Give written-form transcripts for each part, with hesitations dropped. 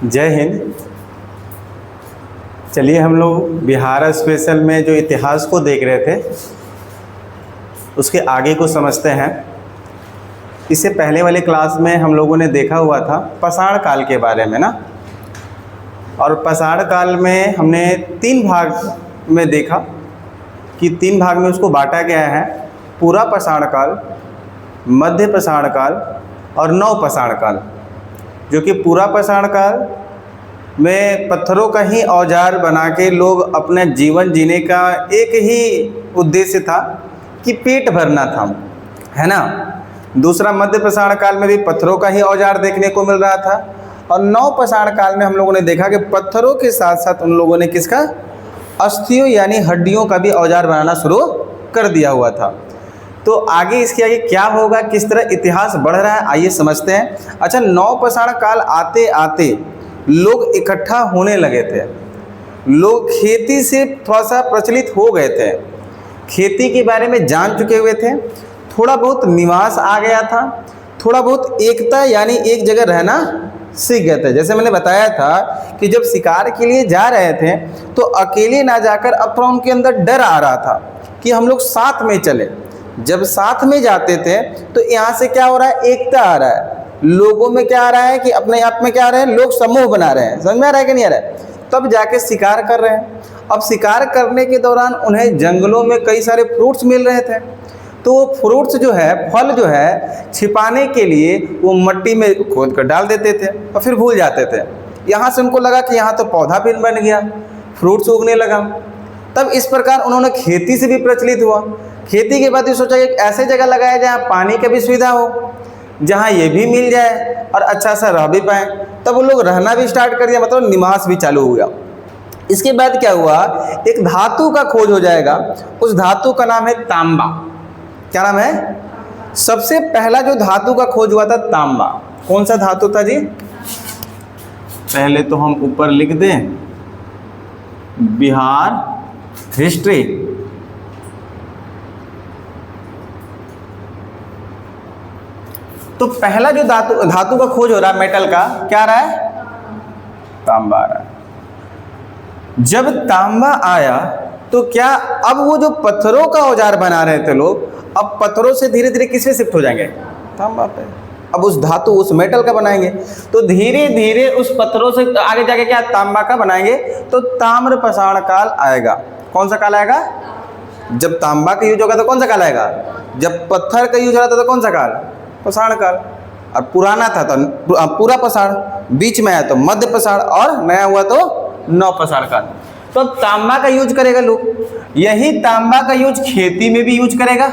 जय हिंद। चलिए हम लोग बिहार स्पेशल में जो इतिहास को देख रहे थे उसके आगे को समझते हैं। इससे पहले वाले क्लास में हम लोगों ने देखा हुआ था पाषाण काल के बारे में ना, और पाषाण काल में हमने 3 भाग में देखा कि 3 भाग में उसको बांटा गया है। पूरा पाषाण काल, मध्य पाषाण काल और नव पाषाण काल। जो कि पूरा पाषाण काल में पत्थरों का ही औजार बना के लोग अपने जीवन जीने का एक ही उद्देश्य था कि पेट भरना था, है ना। दूसरा मध्य पाषाण काल में भी पत्थरों का ही औजार देखने को मिल रहा था, और नव पाषाण काल में हम लोगों ने देखा कि पत्थरों के साथ साथ उन लोगों ने किसका, अस्थियों यानी हड्डियों का भी औजार बनाना शुरू कर दिया हुआ था। तो आगे इसके आगे क्या होगा, किस तरह इतिहास बढ़ रहा है, आइए समझते हैं। अच्छा, नव पाषाण काल आते आते लोग इकट्ठा होने लगे थे। लोग खेती से थोड़ा सा प्रचलित हो गए थे, खेती के बारे में जान चुके हुए थे, थोड़ा बहुत निवास आ गया था, थोड़ा बहुत एकता यानी एक जगह रहना सीख गए थे। जैसे मैंने बताया था कि जब शिकार के लिए जा रहे थे तो अकेले ना जाकर अब थोड़ा उनके अंदर डर आ रहा था कि हम लोग साथ में चले। जब साथ में जाते थे तो यहाँ से क्या हो रहा है, एकता आ रहा है, लोगों में क्या आ रहा है कि अपने आप में क्या आ रहे हैं, लोग समूह बना रहे हैं। समझ में आ रहा है कि नहीं आ रहा है। तब जाके शिकार कर रहे हैं। अब शिकार करने के दौरान उन्हें जंगलों में कई सारे फ्रूट्स मिल रहे थे, तो वो फ्रूट्स जो है, फल जो है, छिपाने के लिए वो मिट्टी में खोद कर डाल देते थे और फिर भूल जाते थे। यहाँ से उनको लगा कि यहाँ तो पौधा फिर बन गया, फ्रूट्स उगने लगा। तब इस प्रकार उन्होंने खेती से भी प्रचलित हुआ। खेती के बाद ये सोचा कि एक ऐसे जगह लगाया जहाँ पानी की भी सुविधा हो, जहाँ ये भी मिल जाए और अच्छा सा रह भी पाए। तब वो लोग रहना भी स्टार्ट कर दिया, मतलब निवास भी चालू हो गया। इसके बाद क्या हुआ, एक धातु का खोज हो जाएगा। उस धातु का नाम है तांबा। क्या नाम है? सबसे पहला जो धातु का खोज हुआ था तांबा। कौन सा धातु था जी? पहले तो हम ऊपर लिख दें बिहार हिस्ट्री। तो पहला जो धातु का खोज हो रहा है मेटल का, क्या आ रहा है? तांबा आ रहा है। जब तांबा आया तो क्या अब वो जो पत्थरों का औजार बना रहे थे लोग, अब पत्थरों से धीरे धीरे किससे शिफ्ट हो जाएंगे? तांबा पे। अब उस धातु, उस मेटल का बनाएंगे, तो धीरे धीरे उस पत्थरों से आगे जाके क्या तांबा का बनाएंगे, तो ताम्र पाषाण काल आएगा। कौन सा काल आएगा? जब तांबा का यूज होगा तो कौन सा काल आएगा? जब पत्थर का यूज हो रहा था तो कौन सा काल? पाषाण काल। और पुराना था तो पूरा पाषाण, बीच में आया तो मध्य पाषाण, और नया हुआ तो नव पाषाण काल। तो तांबा का यूज करेगा लोग। यही तांबा का यूज खेती में भी यूज करेगा।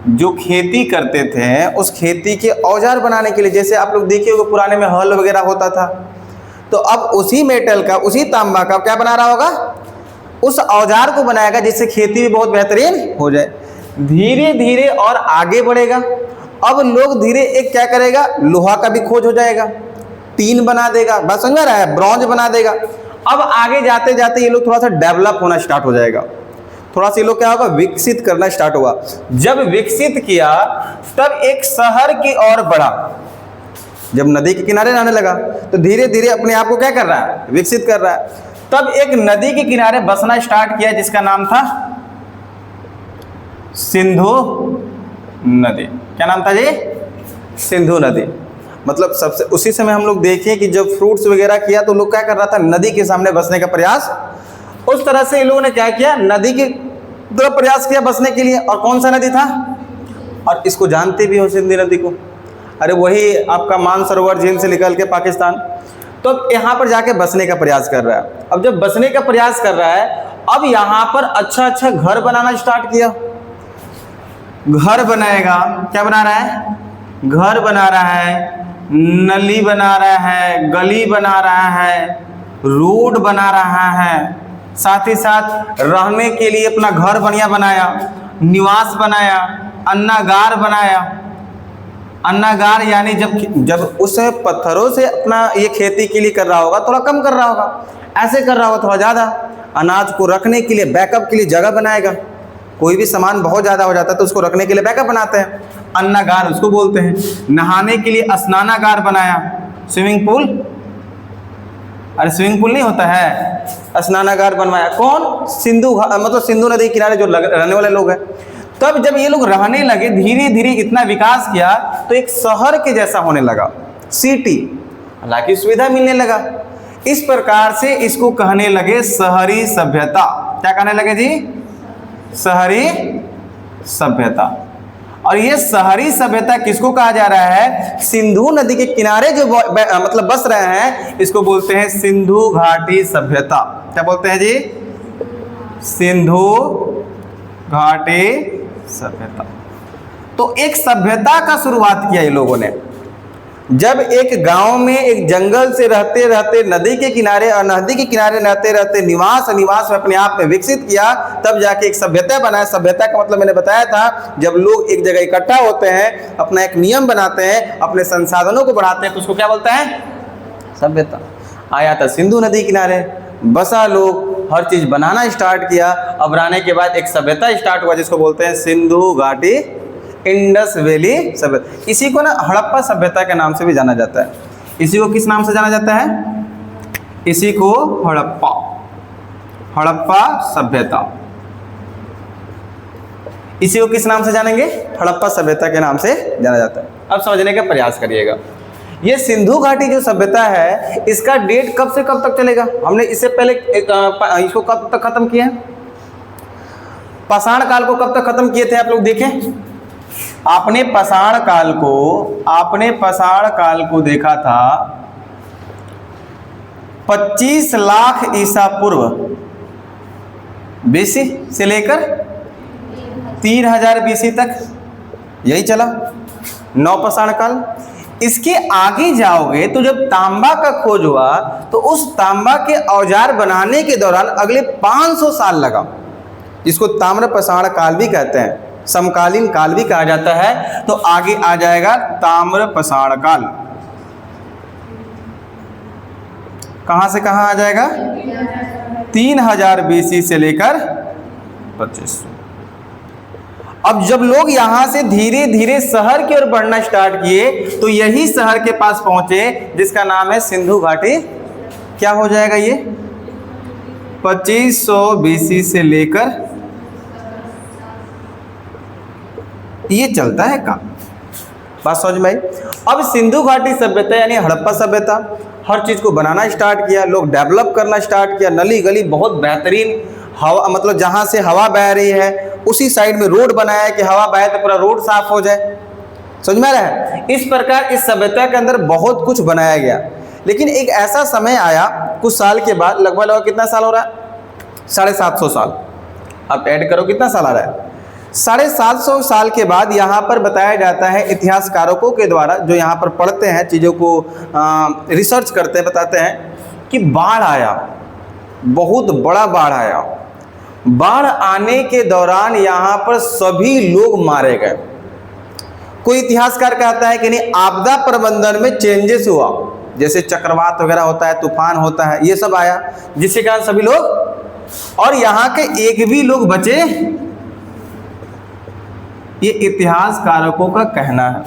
जो खेती करते थे उस खेती के औजार बनाने के लिए, जैसे आप लोग देखिए होगा पुराने में हल वगैरह होता था, तो अब उसी मेटल का, उसी तांबा का क्या बना रहा होगा, उस औजार को बनाएगा जिससे खेती भी बहुत बेहतरीन हो जाए। धीरे धीरे और आगे बढ़ेगा। अब लोग धीरे एक क्या करेगा, लोहा का भी खोज हो जाएगा, टीन बना देगा, बात समझ में आ रहा है, ब्रॉन्ज बना देगा। अब आगे जाते जाते ये लोग थोड़ा सा डेवलप होना स्टार्ट हो जाएगा, थोड़ा सा ये लोग क्या होगा, विकसित करना स्टार्ट होगा। जब विकसित किया तब एक शहर की ओर बढ़ा। जब नदी के किनारे रहने लगा तो धीरे धीरे अपने आप को क्या कर रहा है, विकसित कर रहा है। तब एक नदी के किनारे बसना स्टार्ट किया जिसका नाम था सिंधु नदी। क्या नाम था जी? सिंधु नदी। मतलब सबसे उसी समय हम लोग देखें कि जब फ्रूट्स वगैरह किया तो लोग क्या कर रहा था, नदी के सामने बसने का प्रयास। उस तरह से इन लोगों ने क्या किया, नदी की तरफ प्रयास किया बसने के लिए। और कौन सा नदी था? और इसको जानते भी हो सिंधु नदी को, अरे वही आपका मानसरोवर झील से निकल के पाकिस्तान। तो अब यहाँ पर जाके बसने का प्रयास कर रहा है। अब जब बसने का प्रयास कर रहा है, अब यहाँ पर अच्छा अच्छा घर बनाना स्टार्ट किया। घर बनाएगा, क्या बना रहा है, घर बना रहा है, नली बना रहा है, गली बना रहा है, रोड बना रहा है, साथ ही साथ रहने के लिए अपना घर बढ़िया बनाया, निवास बनाया, अन्नागार बनाया। अन्नागार यानी जब उस पत्थरों से अपना ये खेती के लिए कर रहा होगा, थोड़ा कम कर रहा होगा, ऐसे कर रहा होगा थोड़ा ज़्यादा, अनाज को रखने के लिए बैकअप के लिए जगह बनाएगा। कोई भी सामान बहुत ज़्यादा हो जाता है तो उसको रखने के लिए बैकअप बनाते हैं, अन्नागार उसको बोलते हैं। नहाने के लिए स्नानागार बनाया, स्विमिंग पूल अरे स्विमिंग पूल नहीं होता है, स्नानागार बनवाया कौन? सिंधु मतलब सिंधु नदी के किनारे जो रहने वाले लोग हैं। तब जब ये लोग रहने लगे, धीरे धीरे इतना विकास किया तो एक शहर के जैसा होने लगा, सिटी, हालांकि सुविधा मिलने लगा। इस प्रकार से इसको कहने लगे शहरी सभ्यता। क्या कहने लगे जी? शहरी सभ्यता। और ये शहरी सभ्यता किसको कहा जा रहा है? सिंधु नदी के किनारे जो मतलब बस रहे हैं, इसको बोलते हैं सिंधु घाटी सभ्यता। क्या बोलते हैं जी? सिंधु घाटी सभ्यता। तो एक सभ्यता का शुरुआत किया ये लोगों ने। जब एक गांव में एक जंगल से रहते रहते नदी के किनारे और नदी के किनारे रहते रहते निवास अपने आप में विकसित किया, तब जाके एक सभ्यता बनाया। सभ्यता का मतलब मैंने बताया था, जब लोग एक जगह इकट्ठा होते हैं, अपना एक नियम बनाते हैं, अपने संसाधनों को बढ़ाते हैं, तो उसको क्या बोलते हैं? सभ्यता। आया था सिंधु नदी किनारे, बसा, लोग हर चीज बनाना स्टार्ट किया। अब बनाने के बाद एक सभ्यता स्टार्ट हुआ जिसको बोलते हैं सिंधु घाटी इंडस वैली सभ्यता। इसी को ना हड़प्पा सभ्यता के नाम से भी जाना जाता है। इसी को किस नाम से जाना जाता है? इसी को हड़प्पा सभ्यता। इसी को किस नाम से जानेंगे? हड़प्पा सभ्यता के नाम से जाना जाता है। अब समझने का प्रयास करिएगा। ये सिंधु घाटी जो सभ्यता है, इसका डेट कब से कब तक चलेगा? हमने इससे पहले इसको कब तक खत्म किया है? पाषाण काल को कब तक खत्म किए थे आप लोग देखें? आपने पाषाण काल को देखा था 25 लाख ईसा पूर्व बीसी से लेकर 3000 बीसी तक, यही चला नवपाषाण काल। इसके आगे जाओगे तो जब तांबा का खोज हुआ तो उस तांबा के औजार बनाने के दौरान अगले 500 साल लगा, जिसको ताम्रपाषाण काल भी कहते हैं, समकालीन काल भी कहा जाता है। तो आगे आ जाएगा ताम्रपाषाण काल। कहां से कहां आ जाएगा? 3000 बीसी से लेकर 2500। अब जब लोग यहां से धीरे धीरे शहर की ओर बढ़ना स्टार्ट किए तो यही शहर के पास पहुंचे जिसका नाम है सिंधु घाटी। क्या हो जाएगा ये? 2500 बीसी से लेकर ये चलता है काम। बात समझ में आई? अब सिंधु घाटी सभ्यता यानी हड़प्पा सभ्यता हर चीज को बनाना स्टार्ट किया, लोग डेवलप करना स्टार्ट किया, नली गली बहुत बेहतरीन, हवा मतलब जहां से हवा बह रही है उसी साइड में रोड बनाया कि हवा बहे तो पूरा रोड साफ हो जाए। समझ में आ रहा है? इस प्रकार इस सभ्यता के अंदर बहुत कुछ बनाया गया। लेकिन एक ऐसा समय आया कुछ साल के बाद, लगभग कितना साल हो रहा है? 750 साल। अब ऐड करो कितना साल आ रहा है? 750 साल के बाद यहाँ पर बताया जाता है इतिहासकारों के द्वारा, जो यहाँ पर पढ़ते हैं चीज़ों को रिसर्च करते हैं, बताते हैं कि बाढ़ आया, बहुत बड़ा बाढ़ आया। बाढ़ आने के दौरान यहाँ पर सभी लोग मारे गए। कोई इतिहासकार कहता है कि नहीं, आपदा प्रबंधन में चेंजेस हुआ, जैसे चक्रवात वगैरह होता है, तूफान होता है, ये सब आया जिसके कारण सभी लोग, और यहाँ के एक भी लोग बचे, ये इतिहासकारों का कहना है।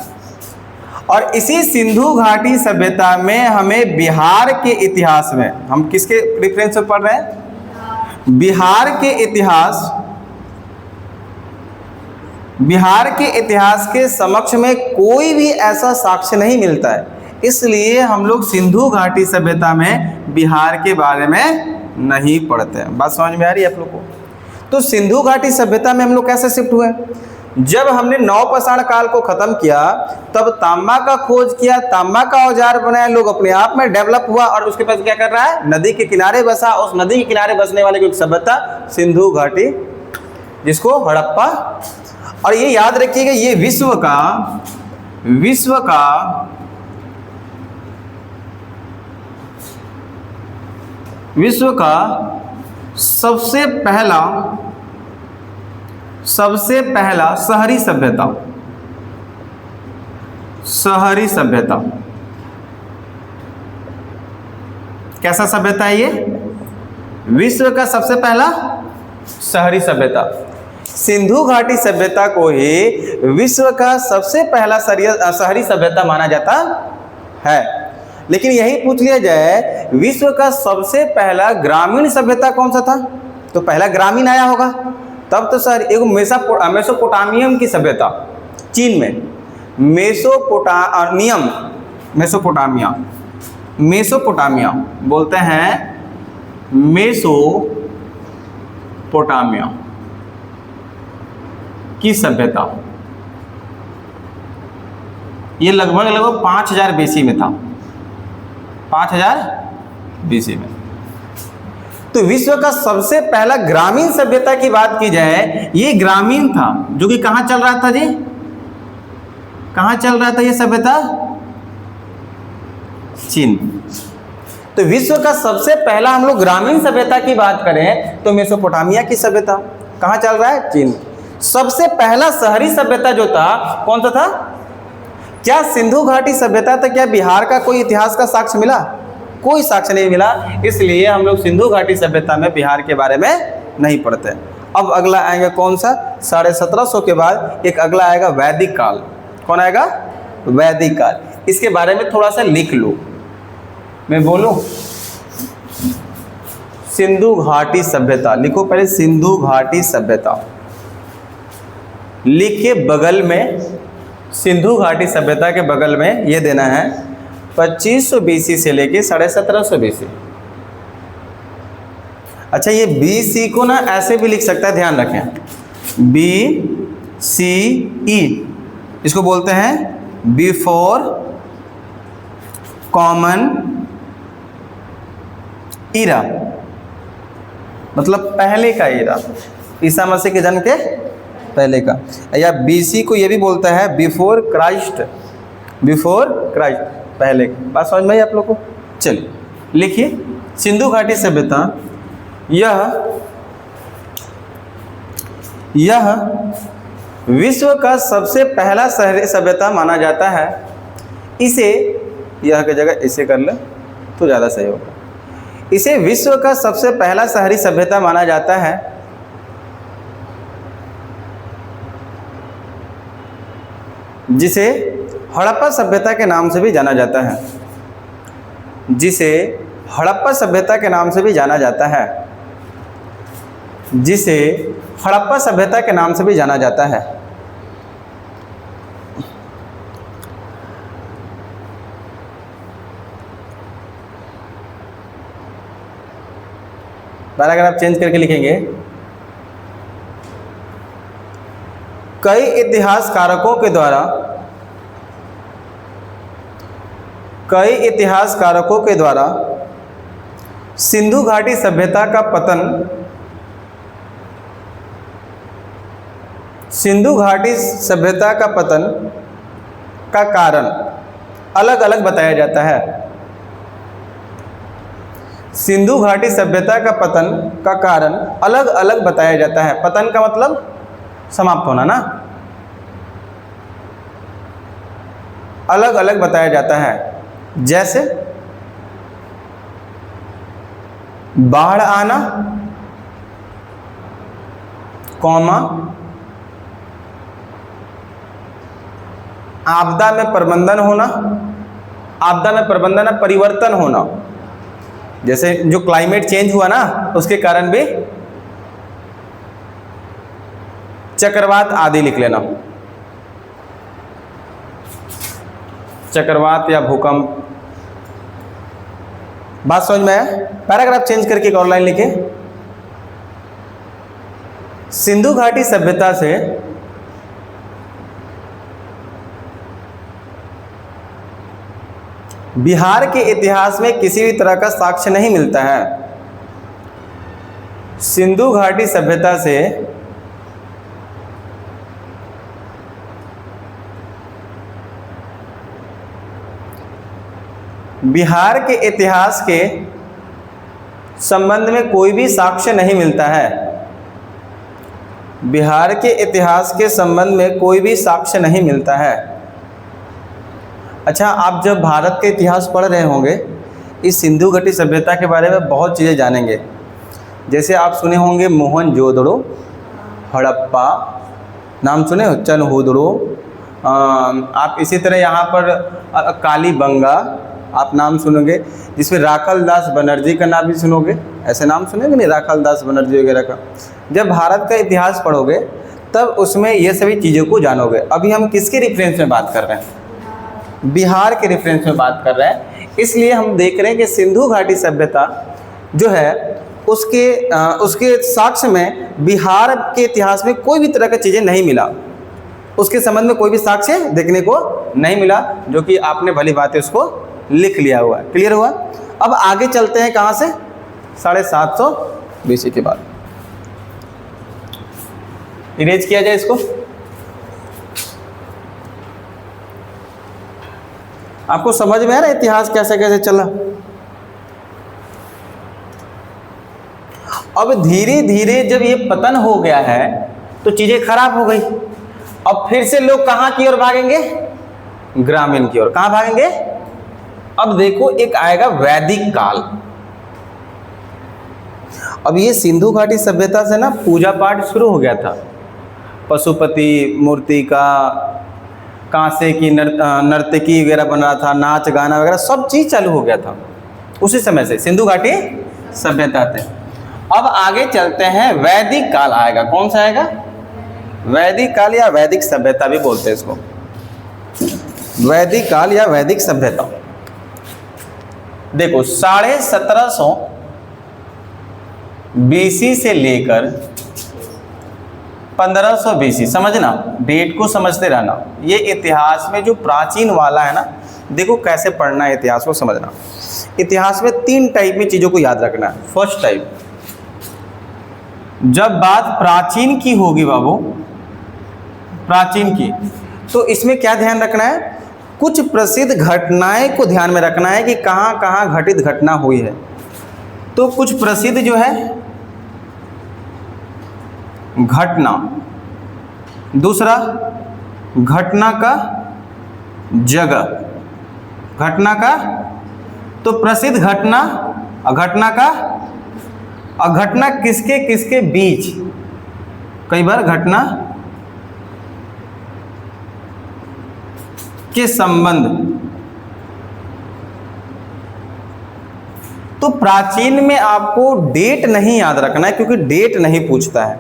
और इसी सिंधु घाटी सभ्यता में हमें बिहार के इतिहास में, हम किसके रेफरेंस में पढ़ रहे हैं? बिहार के इतिहास के समक्ष में कोई भी ऐसा साक्ष्य नहीं मिलता है, इसलिए हम लोग सिंधु घाटी सभ्यता में बिहार के बारे में नहीं पढ़ते हैं। बात समझ में आ रही है आप लोग को? तो सिंधु घाटी सभ्यता में हम लोग कैसे शिफ्ट हुए? जब हमने नवपाषाण काल को खत्म किया तब तांबा का खोज किया, तांबा का औजार बनाया, लोग अपने आप में डेवलप हुआ, और उसके बाद क्या कर रहा है? नदी के किनारे बसा। उस नदी के किनारे बसने वाले की सभ्यता सिंधु घाटी, जिसको हड़प्पा। और ये याद रखिएगा, ये विश्व का सबसे पहला शहरी सभ्यता। कैसा सभ्यता है ये? विश्व का सबसे पहला शहरी सभ्यता। सिंधु घाटी सभ्यता को ही विश्व का सबसे पहला शहरी सभ्यता माना जाता है। लेकिन यही पूछ लिया जाए विश्व का सबसे पहला ग्रामीण सभ्यता कौन सा था? तो पहला ग्रामीण आया होगा तब तो सर एक मेसोपोटामियम की सभ्यता चीन में, मेसोपोटामिया बोलते हैं, मेसोपोटामिया की सभ्यता, ये लगभग 5000 बीसी में था, 5000 बीसी में। तो विश्व का सबसे पहला ग्रामीण सभ्यता की बात की जाए, ये ग्रामीण था जो कि कहाँ चल रहा था जी? कहाँ चल रहा था ये सभ्यता? चीन। तो विश्व का सबसे पहला हम लोग ग्रामीण सभ्यता की बात करें तो मेसोपोटामिया की सभ्यता कहाँ चल रहा है? चीन। सबसे पहला शहरी सभ्यता जो था कौन सा था? क्या सिंधु घाटी सभ्यता था? क्या बिहार का कोई इतिहास का साक्ष्य मिला? कोई साक्ष्य नहीं मिला, इसलिए हम लोग सिंधु घाटी सभ्यता में बिहार के बारे में नहीं पढ़ते। अब अगला आएगा कौन सा? 1750 के बाद एक अगला आएगा वैदिक काल। कौन आएगा? वैदिक काल। इसके बारे में थोड़ा सा लिख लो, मैं बोलूं? सिंधु घाटी सभ्यता लिखो पहले, सिंधु घाटी सभ्यता लिख के बगल में, सिंधु घाटी सभ्यता के बगल में ये देना है 2500 बीसी से लेके 1750 बीसी। अच्छा, ये बीसी को ना ऐसे भी लिख सकता है, ध्यान रखें, BCE इसको बोलते हैं बिफोर कॉमन ईरा, मतलब पहले का ईरा, ईसा मसीह के जन्म के पहले का। या बीसी को ये भी बोलता है बिफोर क्राइस्ट, बिफोर क्राइस्ट, पहले का। बात समझ में आई आप लोग को? चलिए लिखिए, सिंधु घाटी सभ्यता यह विश्व का सबसे पहला शहरी सभ्यता माना जाता है। इसे यह की जगह इसे कर ले तो ज़्यादा सही होगा। इसे विश्व का सबसे पहला शहरी सभ्यता माना जाता है, जिसे हड़प्पा सभ्यता के नाम से भी जाना जाता है, जिसे हड़प्पा सभ्यता के नाम से भी जाना जाता है, जिसे हड़प्पा सभ्यता के नाम से भी जाना जाता है। पैराग्राफ चेंज करके लिखेंगे, कई इतिहासकारों के द्वारा सिंधु घाटी सभ्यता का पतन, सिंधु घाटी सभ्यता का पतन का कारण अलग अलग बताया जाता है। सिंधु घाटी सभ्यता का पतन का कारण अलग अलग बताया जाता है। पतन का मतलब समाप्त होना ना, अलग अलग बताया जाता है। जैसे बाढ़ आना, कौमा, आपदा में प्रबंधन होना, आपदा में प्रबंधन परिवर्तन होना, जैसे जो क्लाइमेट चेंज हुआ ना उसके कारण भी चक्रवात आदि लिख लेना, चक्रवात या भूकंप। बात समझ में आया? पैराग्राफ चेंज करके एक और लाइन लिखे, सिंधु घाटी सभ्यता से बिहार के इतिहास में किसी भी तरह का साक्ष्य नहीं मिलता है। सिंधु घाटी सभ्यता से बिहार के इतिहास के संबंध में कोई भी साक्ष्य नहीं मिलता है। बिहार के इतिहास के संबंध में कोई भी साक्ष्य नहीं मिलता है। अच्छा, आप जब भारत के इतिहास पढ़ रहे होंगे, इस सिंधु घाटी सभ्यता के बारे में बहुत चीज़ें जानेंगे। जैसे आप सुने होंगे मोहनजोदड़ो, हड़प्पा, नाम सुने हो, चनहुदड़ो, आप इसी तरह यहाँ पर कालीबंगा, आप नाम सुनोगे, जिसमें राखल दास बनर्जी का नाम भी सुनोगे, ऐसे नाम सुनेंगे नहीं, राखल दास बनर्जी वगैरह का। जब भारत का इतिहास पढ़ोगे तब उसमें ये सभी चीज़ों को जानोगे। अभी हम किसके रेफरेंस में बात कर रहे हैं? बिहार के रेफरेंस में बात कर रहे हैं। इसलिए हम देख रहे हैं कि सिंधु घाटी सभ्यता जो है उसके साक्ष्य में बिहार के इतिहास में कोई भी तरह की चीज़ें नहीं मिला, उसके संबंध में कोई भी साक्ष्य देखने को नहीं मिला, जो कि आपने भली बात है उसको लिख लिया हुआ है। क्लियर हुआ? अब आगे चलते हैं कहाँ से? 750 BC के बाद। इरेज किया जाए इसको। आपको समझ में आ रहा है इतिहास कैसे कैसे चला? अब धीरे धीरे जब ये पतन हो गया है तो चीजें खराब हो गई। अब फिर से लोग कहाँ की ओर भागेंगे? ग्रामीण की ओर। कहाँ भागेंगे? अब देखो एक आएगा वैदिक काल। अब ये सिंधु घाटी सभ्यता से ना पूजा पाठ शुरू हो गया था। पशुपति मूर्ति का, कांसे की नर्तकी वगैरह बन रहा था, नाच गाना वगैरह सब चीज चालू हो गया था उसी समय से। सिंधु घाटी सभ्यता थे। अब आगे चलते हैं, वैदिक काल आएगा। कौन सा आएगा? वैदिक काल या वैदिक सभ्यता भी बोलते हैं इसको। वैदिक काल या वैदिक सभ्यता। देखो 1750 BC से लेकर 1500 BC, समझना, डेट को समझते रहना। ये इतिहास में जो प्राचीन वाला है ना, देखो कैसे पढ़ना है इतिहास को, समझना। इतिहास में 3 टाइप में चीजों को याद रखना है। फर्स्ट टाइप, जब बात प्राचीन की होगी बाबू, प्राचीन की, तो इसमें क्या ध्यान रखना है? कुछ प्रसिद्ध घटनाएं को ध्यान में रखना है कि कहां कहां घटित घटना हुई है। तो कुछ प्रसिद्ध जो है घटना, दूसरा घटना का जगह, घटना का, तो प्रसिद्ध घटना, घटना का, घटना किसके किसके बीच, कई बार घटना के संबंध। तो प्राचीन में आपको डेट नहीं याद रखना है, क्योंकि डेट नहीं पूछता है,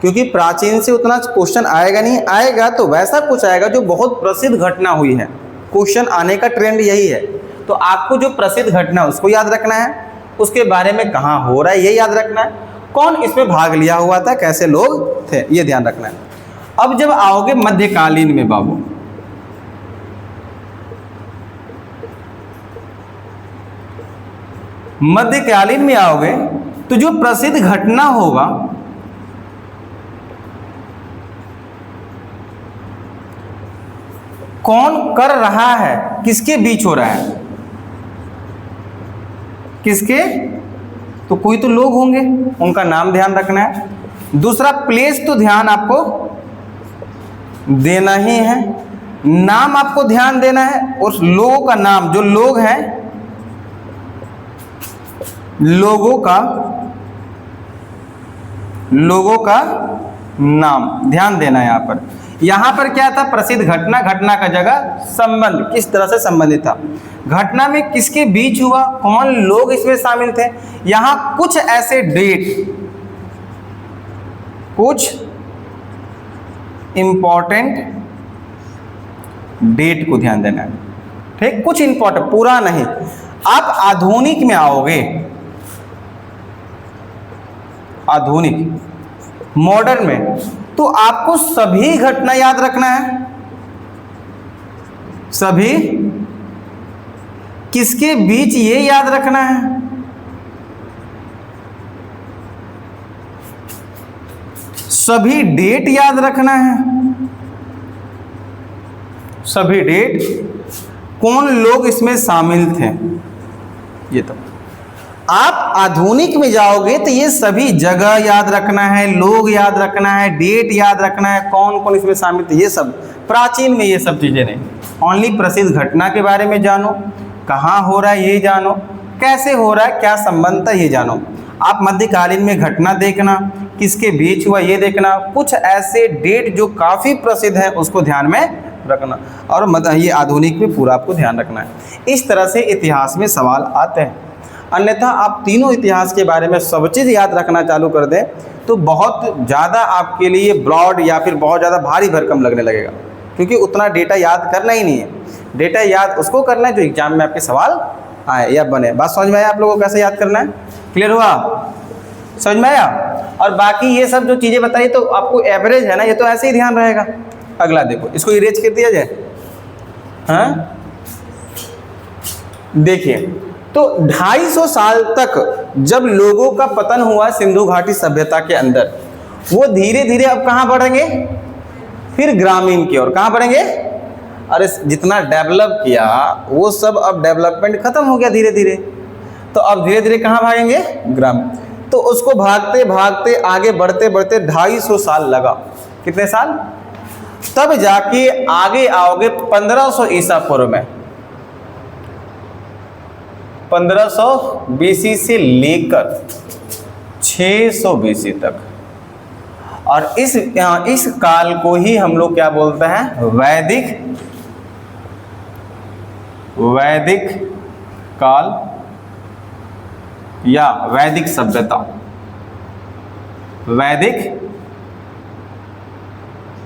क्योंकि प्राचीन से उतना क्वेश्चन आएगा नहीं। आएगा तो वैसा कुछ आएगा जो बहुत प्रसिद्ध घटना हुई है। क्वेश्चन आने का ट्रेंड यही है। तो आपको जो प्रसिद्ध घटना उसको याद रखना है, उसके बारे में कहाँ हो रहा है ये याद रखना है, कौन इसमें भाग लिया हुआ था, कैसे लोग थे, ये ध्यान रखना है। अब जब आओगे मध्यकालीन में बाबू, मध्यकालीन में आओगे तो जो प्रसिद्ध घटना होगा कौन कर रहा है, किसके बीच हो रहा है, किसके, तो कोई तो लोग होंगे, उनका नाम ध्यान रखना है। दूसरा प्लेस तो ध्यान आपको देना ही है, नाम आपको ध्यान देना है, और लोगों का नाम, जो लोग हैं लोगों का नाम ध्यान देना है। यहां पर क्या था? प्रसिद्ध घटना, घटना का जगह, संबंध, किस तरह से संबंधित था, घटना में किसके बीच हुआ, कौन लोग इसमें शामिल थे। यहां कुछ ऐसे डेट, कुछ इंपॉर्टेंट डेट को ध्यान देना है, ठीक, कुछ इंपॉर्टेंट, पूरा नहीं। आप आधुनिक में आओगे, आधुनिक मॉडर्न में, तो आपको सभी घटना याद रखना है। सभी किसके बीच ये याद रखना है, सभी डेट याद रखना है, सभी डेट, कौन लोग इसमें शामिल थे। ये तो आप आधुनिक में जाओगे तो ये सभी जगह याद रखना है, लोग याद रखना है, डेट याद रखना है, कौन कौन इसमें शामिल थे, ये सब। प्राचीन में ये सब चीजें नहीं, ओनली प्रसिद्ध घटना के बारे में जानो, कहाँ हो रहा है ये जानो, कैसे हो रहा है, क्या संबंध था ये जानो। आप मध्यकालीन में घटना देखना, किसके बीच हुआ ये देखना, कुछ ऐसे डेट जो काफ़ी प्रसिद्ध है उसको ध्यान में रखना, और ये आधुनिक में पूरा आपको ध्यान रखना है। इस तरह से इतिहास में सवाल आते हैं। अन्यथा आप तीनों इतिहास के बारे में सब चीज़ याद रखना चालू कर दें तो बहुत ज़्यादा आपके लिए ब्रॉड या फिर बहुत ज़्यादा भारी भरकम लगने लगेगा, क्योंकि उतना डेटा याद करना ही नहीं है। डेटा याद उसको करना है जो एग्जाम में आपके सवाल आए या बने। बात समझ में आया आप लोगों को कैसे याद करना है? क्लियर हुआ? समझ में आया? और बाकी ये सब जो चीज़ें बताई तो आपको एवरेज है ना, ये तो ऐसे ही ध्यान रहेगा। अगला देखो, इसको इरेज कर दिया जाए। हाँ देखिए, तो 250 साल तक जब लोगों का पतन हुआ सिंधु घाटी सभ्यता के अंदर, वो धीरे धीरे अब कहाँ बढ़ेंगे? फिर ग्रामीण की ओर। कहाँ बढ़ेंगे? अरे जितना डेवलप किया वो सब अब डेवलपमेंट खत्म हो गया धीरे धीरे, तो अब धीरे धीरे कहाँ भागेंगे? ग्रामीण। तो उसको भागते भागते आगे बढ़ते बढ़ते 250 साल लगा। कितने साल? तब जाके आगे आओगे 1500 ईसा पूर्व में, 1500 बीसी से लेकर 600 बीसी तक। और इस काल को ही हम लोग क्या बोलते हैं? वैदिक काल या वैदिक सभ्यता। वैदिक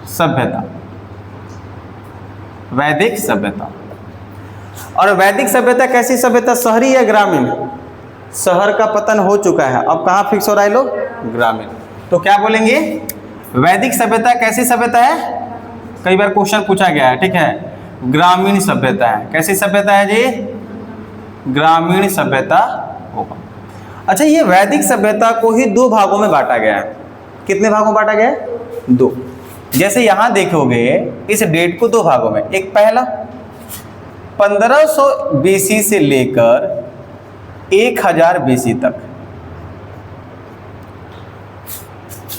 सभ्यता, वैदिक सभ्यता। और वैदिक सभ्यता कैसी सभ्यता? शहरी या ग्रामीण? शहर का पतन हो चुका है, अब कहाँ फिक्स हो रहा है लोग? ग्रामीण। तो क्या बोलेंगे? वैदिक सभ्यता कैसी सभ्यता है? कई बार क्वेश्चन पूछा गया है, ठीक है। ग्रामीण सभ्यता है। कैसी सभ्यता है जी? ग्रामीण सभ्यता होगा। अच्छा, ये वैदिक सभ्यता को ही दो भागों में बांटा गया है। कितने भागों में बांटा गया है? दो। जैसे यहां देखोगे इस डेट को दो भागों में। एक पहला 1500 बीसी से लेकर 1000 बीसी तक,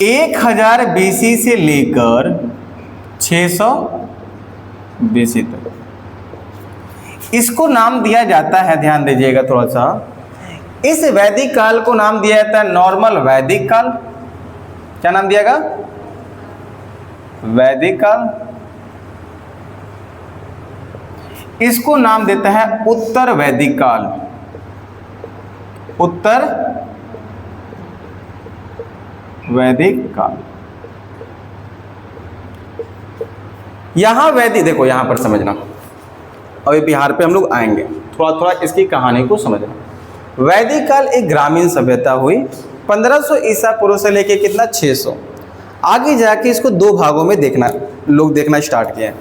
1000 बीसी से लेकर 600 बीसी तक। इसको नाम दिया जाता है, ध्यान दीजिएगा थोड़ा सा, इस वैदिक काल को नाम दिया जाता है नॉर्मल वैदिक काल। क्या नाम दिया? वैदिक काल। इसको नाम देता है उत्तर वैदिक काल। उत्तर वैदिक काल। यहां वैदिक, देखो यहां पर समझना, अभी बिहार पे हम लोग आएंगे, थोड़ा थोड़ा इसकी कहानी को समझना। वैदिक काल एक ग्रामीण सभ्यता हुई 1500 ईसा पूर्व से लेके कितना? 600। आगे जाके इसको दो भागों में लोग देखना स्टार्ट किए हैं।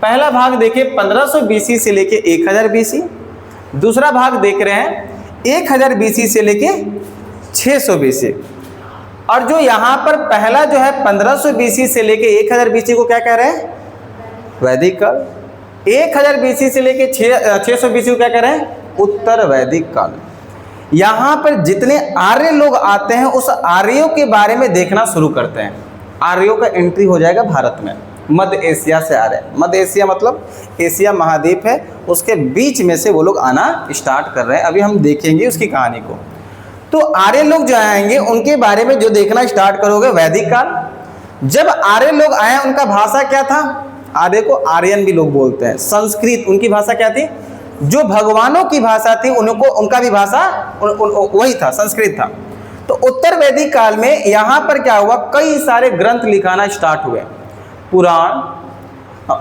पहला भाग देखे 1500 बीसी से लेके 1000 बीसी। दूसरा भाग देख रहे हैं 1000 बीसी से लेके 600 बीसी। और जो यहाँ पर पहला जो है 1500 बीसी से लेके 1000 बीसी को क्या कह रहे हैं? वैदिक काल। 1000 बीसी से लेके 600 बीसी को क्या कह रहे हैं? उत्तर वैदिक काल। यहाँ पर जितने आर्य लोग आते हैं उस आर्यों के बारे में देखना शुरू करते हैं। आर्यों का एंट्री हो जाएगा भारत में। मध्य एशिया से आ रहे हैं। मध्य एशिया मतलब एशिया महाद्वीप है, उसके बीच में से वो लोग आना स्टार्ट कर रहे हैं। अभी हम देखेंगे उसकी कहानी को। तो आर्य लोग जो आएंगे उनके बारे में जो देखना स्टार्ट करोगे वैदिक काल। जब आर्य लोग आए उनका भाषा क्या था? आर्य को आर्यन भी लोग बोलते हैं। संस्कृत उनकी भाषा क्या थी? जो भगवानों की भाषा थी उनको उनका भी भाषा वही था, संस्कृत था। तो उत्तर वैदिक काल में यहाँ पर क्या हुआ? कई सारे ग्रंथ लिखाना स्टार्ट हुए। पुराण,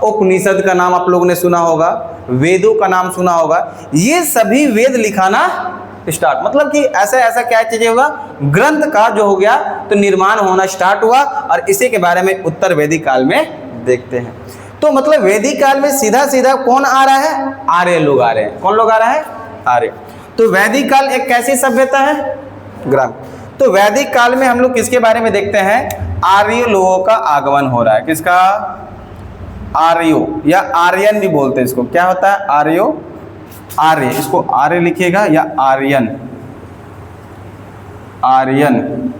उपनिषद का नाम आप लोगों ने सुना होगा, वेदों का नाम सुना होगा। ये सभी वेद लिखाना स्टार्ट, मतलब कि ऐसा ऐसा क्या चीजें हुआ? ग्रंथ का जो हो गया तो निर्माण होना स्टार्ट हुआ। और इसी के बारे में उत्तर वैदिक काल में देखते हैं। तो मतलब वैदिक काल में सीधा सीधा कौन आ रहा है? आर्य लोग आ रहे हैं। कौन लोग आ रहा है? आर्य। तो वैदिक काल एक कैसी सभ्यता है? ग्रामीण। तो वैदिक काल में हम लोग किसके बारे में देखते हैं? आर्य लोगों का आगमन हो रहा है। किसका? आर्यो या आर्यन भी बोलते हैं इसको। क्या होता है? आर्यो, आर्य। इसको आर्य लिखिएगा या आर्यन। आर्यन,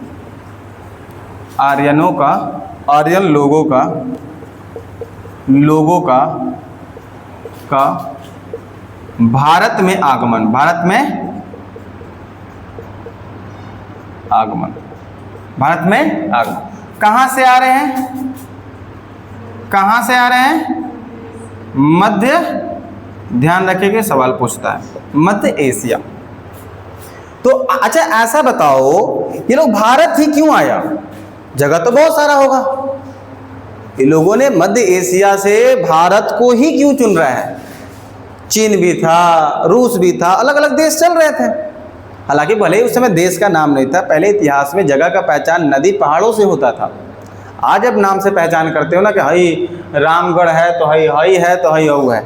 आर्यनों का, आर्यन लोगों का भारत में आगमन। भारत में आगमन। भारत में आगमन। कहां से आ रहे हैं? कहां से आ रहे हैं? मध्य, ध्यान रखिएगा सवाल पूछता है, मध्य एशिया। तो अच्छा ऐसा बताओ, ये लोग भारत ही क्यों आया? जगह तो बहुत सारा होगा, ये लोगों ने मध्य एशिया से भारत को ही क्यों चुन रहे हैं? चीन भी था, रूस भी था, अलग अलग देश चल रहे थे। हालांकि भले ही उस समय देश का नाम नहीं था, पहले इतिहास में जगह का पहचान नदी पहाड़ों से होता था। आज अब नाम से पहचान करते हो ना कि हई रामगढ़ है तो हई है तो हई है,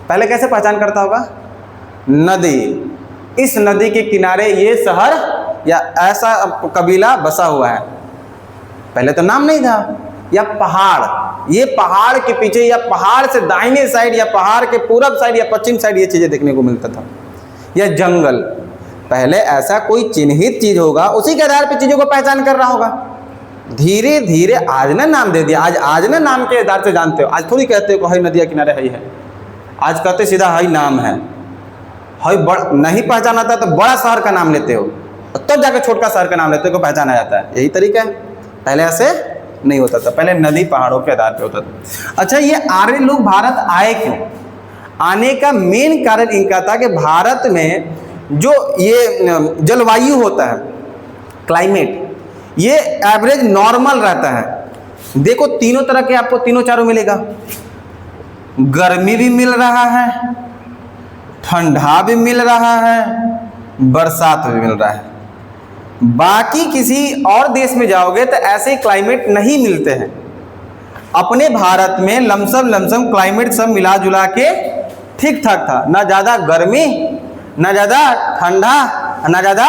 पहले कैसे पहचान करता होगा? नदी, इस नदी के किनारे ये शहर या ऐसा कबीला बसा हुआ है, पहले तो नाम नहीं था। या पहाड़, ये पहाड़ के पीछे या पहाड़ से दाहिने साइड या पहाड़ के पूरब साइड या पश्चिम साइड ये चीज़ें देखने को मिलता था। या जंगल, पहले ऐसा कोई चिन्हित चीज़ होगा, उसी के आधार पर चीज़ों को पहचान कर रहा होगा। धीरे धीरे आज ना नाम दे दिया, आज ना नाम के आधार से जानते हो। आज थोड़ी कहते हो हई नदिया किनारे हई है, आज कहते सीधा हई नाम है। हई नहीं पहचाना था तो बड़ा शहर का नाम लेते हो, तब जाकर छोटा शहर का नाम लेते हो, पहचाना जाता है। यही तरीका है, पहले ऐसे नहीं होता था, पहले नदी पहाड़ों के आधार पे होता था। अच्छा, ये आर्य लोग भारत आए क्यों? आने का मेन कारण इनका था कि भारत में जो ये जलवायु होता है, क्लाइमेट, ये एवरेज नॉर्मल रहता है। देखो तीनों तरह के आपको तीनों चारों मिलेगा, गर्मी भी मिल रहा है, ठंडा भी मिल रहा है, बरसात भी मिल रहा है। बाकी किसी और देश में जाओगे तो ऐसे क्लाइमेट नहीं मिलते हैं। अपने भारत में लमसम क्लाइमेट सब मिला जुला के ठीक ठाक था, ना ज़्यादा गर्मी, ना ज़्यादा ठंडा, ना ज़्यादा,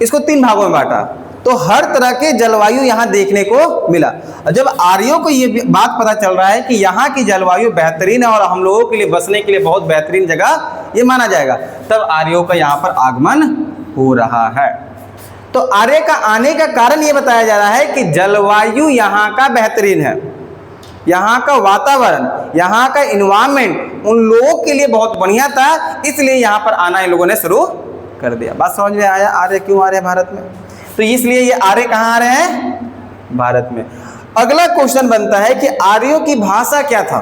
इसको 3 भागों में बांटा। तो हर तरह के जलवायु यहाँ देखने को मिला। जब आर्यों को ये बात पता चल रहा है कि यहाँ की जलवायु बेहतरीन है और हम लोगों के लिए बसने के लिए बहुत बेहतरीन जगह ये माना जाएगा, तब आर्यों का यहाँ पर आगमन हो रहा है। तो आर्य का आने का कारण ये बताया जा रहा है कि जलवायु यहाँ का बेहतरीन है, यहाँ का वातावरण, यहाँ का इन्वायरमेंट उन लोगों के लिए बहुत बढ़िया था, इसलिए यहाँ पर आना इन लोगों ने शुरू कर दिया। बात समझ में आया? आर्य क्यों आ रहे हैं भारत में? तो इसलिए ये आर्य कहाँ आ रहे हैं? भारत में। अगला क्वेश्चन बनता है कि आर्यों की भाषा क्या था?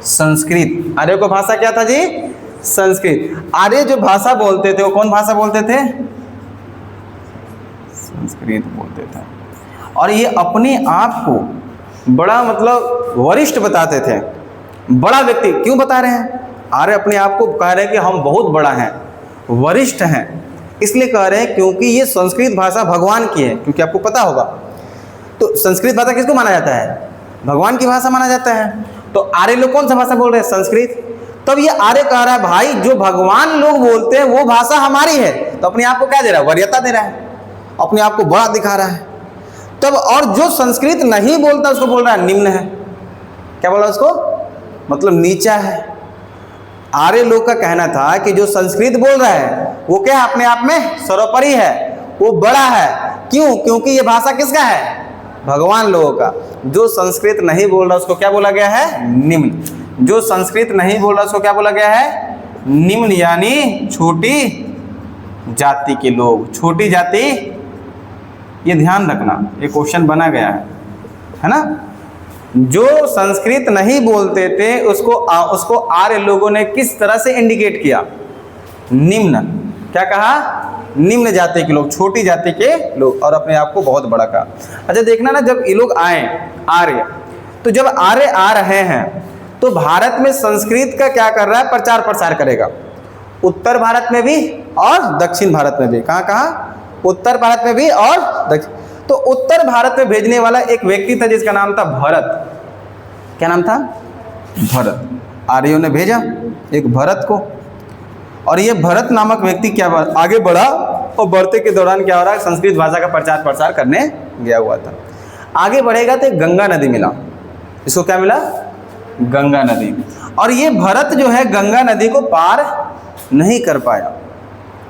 संस्कृत। आर्यों को भाषा क्या था जी? संस्कृत। आर्य जो भाषा बोलते थे वो कौन भाषा बोलते थे? संस्कृत बोलते थे। और ये अपने आप को बड़ा मतलब वरिष्ठ बताते थे, बड़ा व्यक्ति। क्यों बता रहे हैं? आर्य अपने आप को कह रहे हैं कि हम बहुत बड़ा हैं, वरिष्ठ हैं, इसलिए कह रहे हैं क्योंकि ये संस्कृत भाषा भगवान की है। क्योंकि आपको पता होगा तो संस्कृत भाषा किसको माना जाता है? भगवान की भाषा माना जाता है। तो आर्य लोग कौन सा भाषा बोल रहे हैं? संस्कृत। तब ये आर्य कह रहा है भाई जो भगवान लोग बोलते हैं वो भाषा हमारी है। तो अपने आप को क्या दे रहा है? वरीयता दे रहा है, अपने आप को बड़ा दिखा रहा है। तब और जो संस्कृत नहीं बोलता उसको बोल रहा है निम्न है। क्या बोला उसको? मतलब नीचा है। आर्य लोग का कहना था कि जो संस्कृत बोल रहा है वो क्या है? अपने आप में सर्वोपरि है, वो बड़ा है। क्यों? क्योंकि ये भाषा किसका है? भगवान लोगों का। जो संस्कृत नहीं बोल रहा उसको क्या बोला गया है? निम्न। जो संस्कृत नहीं बोल रहा उसको क्या बोला गया है? निम्न, यानी छोटी जाति के लोग। छोटी जाति, ये ध्यान रखना, ये क्वेश्चन बना गया है ना। जो संस्कृत नहीं बोलते थे उसको आर्य लोगों ने किस तरह से इंडिकेट किया? निम्न। क्या कहा? निम्न जाति के लोग, छोटी जाति के लोग, और अपने आप को बहुत बड़ा कहा। अच्छा देखना ना, जब ये लोग आए आर्य, तो जब आर्य आ रहे हैं तो भारत में संस्कृत का क्या कर रहा है? प्रचार प्रसार करेगा। उत्तर भारत में भी और दक्षिण भारत में भी। कहाँ कहाँ? उत्तर भारत में भी और दक्षिण। तो उत्तर भारत में भेजने वाला एक व्यक्ति था जिसका नाम था भरत। क्या नाम था? भरत। आर्यों ने भेजा एक भरत को, और ये भरत नामक व्यक्ति क्या आगे बढ़ा, और बढ़ते के दौरान क्या हो रहा है? संस्कृत भाषा का प्रचार प्रसार करने गया हुआ था। आगे बढ़ेगा तो गंगा नदी मिला। इसको क्या मिला? गंगा नदी। और ये भरत जो है गंगा नदी को पार नहीं कर पाया,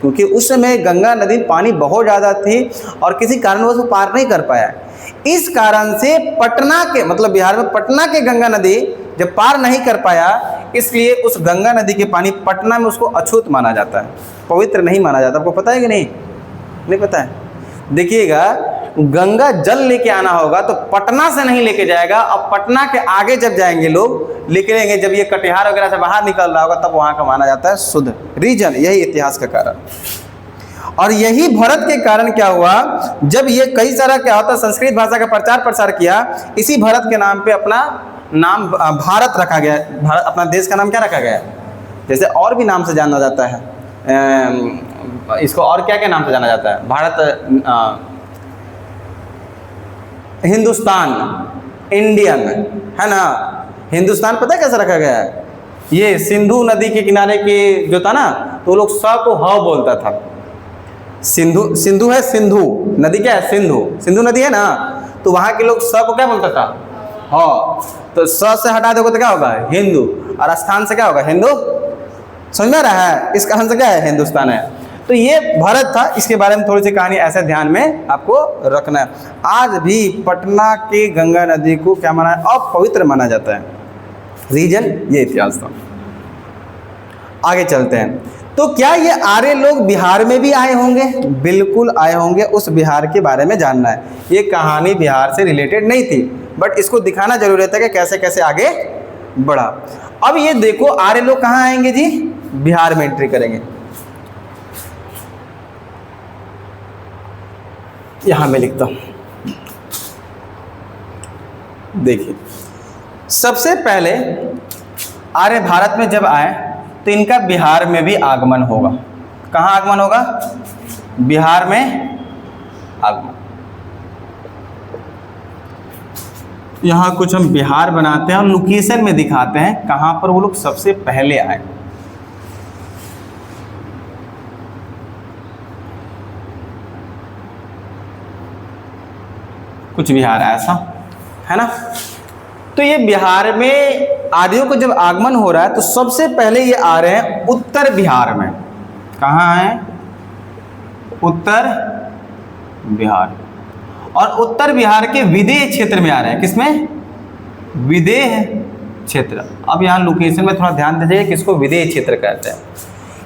क्योंकि उस समय गंगा नदी पानी बहुत ज़्यादा थी और किसी कारणवश वो पार नहीं कर पाया। इस कारण से पटना के, मतलब बिहार में पटना के गंगा नदी जब पार नहीं कर पाया, इसलिए उस गंगा नदी के पानी पटना में उसको अछूत माना जाता है, पवित्र नहीं माना जाता। आपको पता है कि नहीं? नहीं पता है? देखिएगा गंगा जल लेके आना होगा तो पटना से नहीं लेके जाएगा, और पटना के आगे जब जाएंगे लोग लेके, जब ये कटिहार वगैरह से बाहर निकल रहा होगा तब वहाँ का माना जाता है शुद्ध। रीजन यही इतिहास का कारण। और यही भरत के कारण क्या हुआ, जब ये कई सारा क्या होता संस्कृत भाषा का प्रचार प्रसार किया, इसी भरत के नाम पे अपना नाम भारत रखा गया। भारत अपना देश का नाम क्या रखा गया, जैसे और भी नाम से जाना जाता है, इसको और क्या क्या नाम से जाना जाता है, भारत, हिंदुस्तान, इंडियन, है ना। हिंदुस्तान पता है कैसे रखा गया है, ये सिंधु नदी के किनारे के जो था ना, तो वो लोग स को ह बोलता था। सिंधु, सिंधु है, सिंधु नदी क्या है, सिंधु, सिंधु नदी है ना, तो वहाँ के लोग स को क्या बोलता था, ह। तो स से हटा दोगे तो क्या होगा, हिंदू, और स्थान से क्या होगा, हिंदू। समझ में आ रहा है, इस कारण से क्या है, हिंदुस्तान है। तो ये भारत था, इसके बारे में थोड़ी सी कहानी ऐसे ध्यान में आपको रखना है। आज भी पटना के गंगा नदी को क्या माना है, अपवित्र माना जाता है। रीजन ये इतिहास था। आगे चलते हैं, तो क्या ये आर्य लोग बिहार में भी आए होंगे, बिल्कुल आए होंगे। उस बिहार के बारे में जानना है। ये कहानी बिहार से रिलेटेड नहीं थी, बट इसको दिखाना जरूरी था कि कैसे कैसे आगे बढ़ा। अब ये देखो आर्य लोग कहाँ आएंगे जी, बिहार में एंट्री करेंगे। यहां मैं लिखता हूं, देखिए सबसे पहले आर्य भारत में जब आए तो इनका बिहार में भी आगमन होगा। कहाँ आगमन होगा, बिहार में आगमन। यहाँ कुछ हम बिहार बनाते हैं और लोकेशन में दिखाते हैं कहाँ पर वो लोग सबसे पहले आए। कुछ बिहार ऐसा है ना। तो ये बिहार में आर्यों को जब आगमन हो रहा है तो सबसे पहले ये आ रहे हैं उत्तर बिहार में। कहाँ है, उत्तर बिहार। और उत्तर बिहार के विदेह क्षेत्र में आ रहे हैं। किसमें, विदेह क्षेत्र। अब यहाँ लोकेशन में थोड़ा ध्यान दीजिए, किसको विदेह क्षेत्र कहते हैं।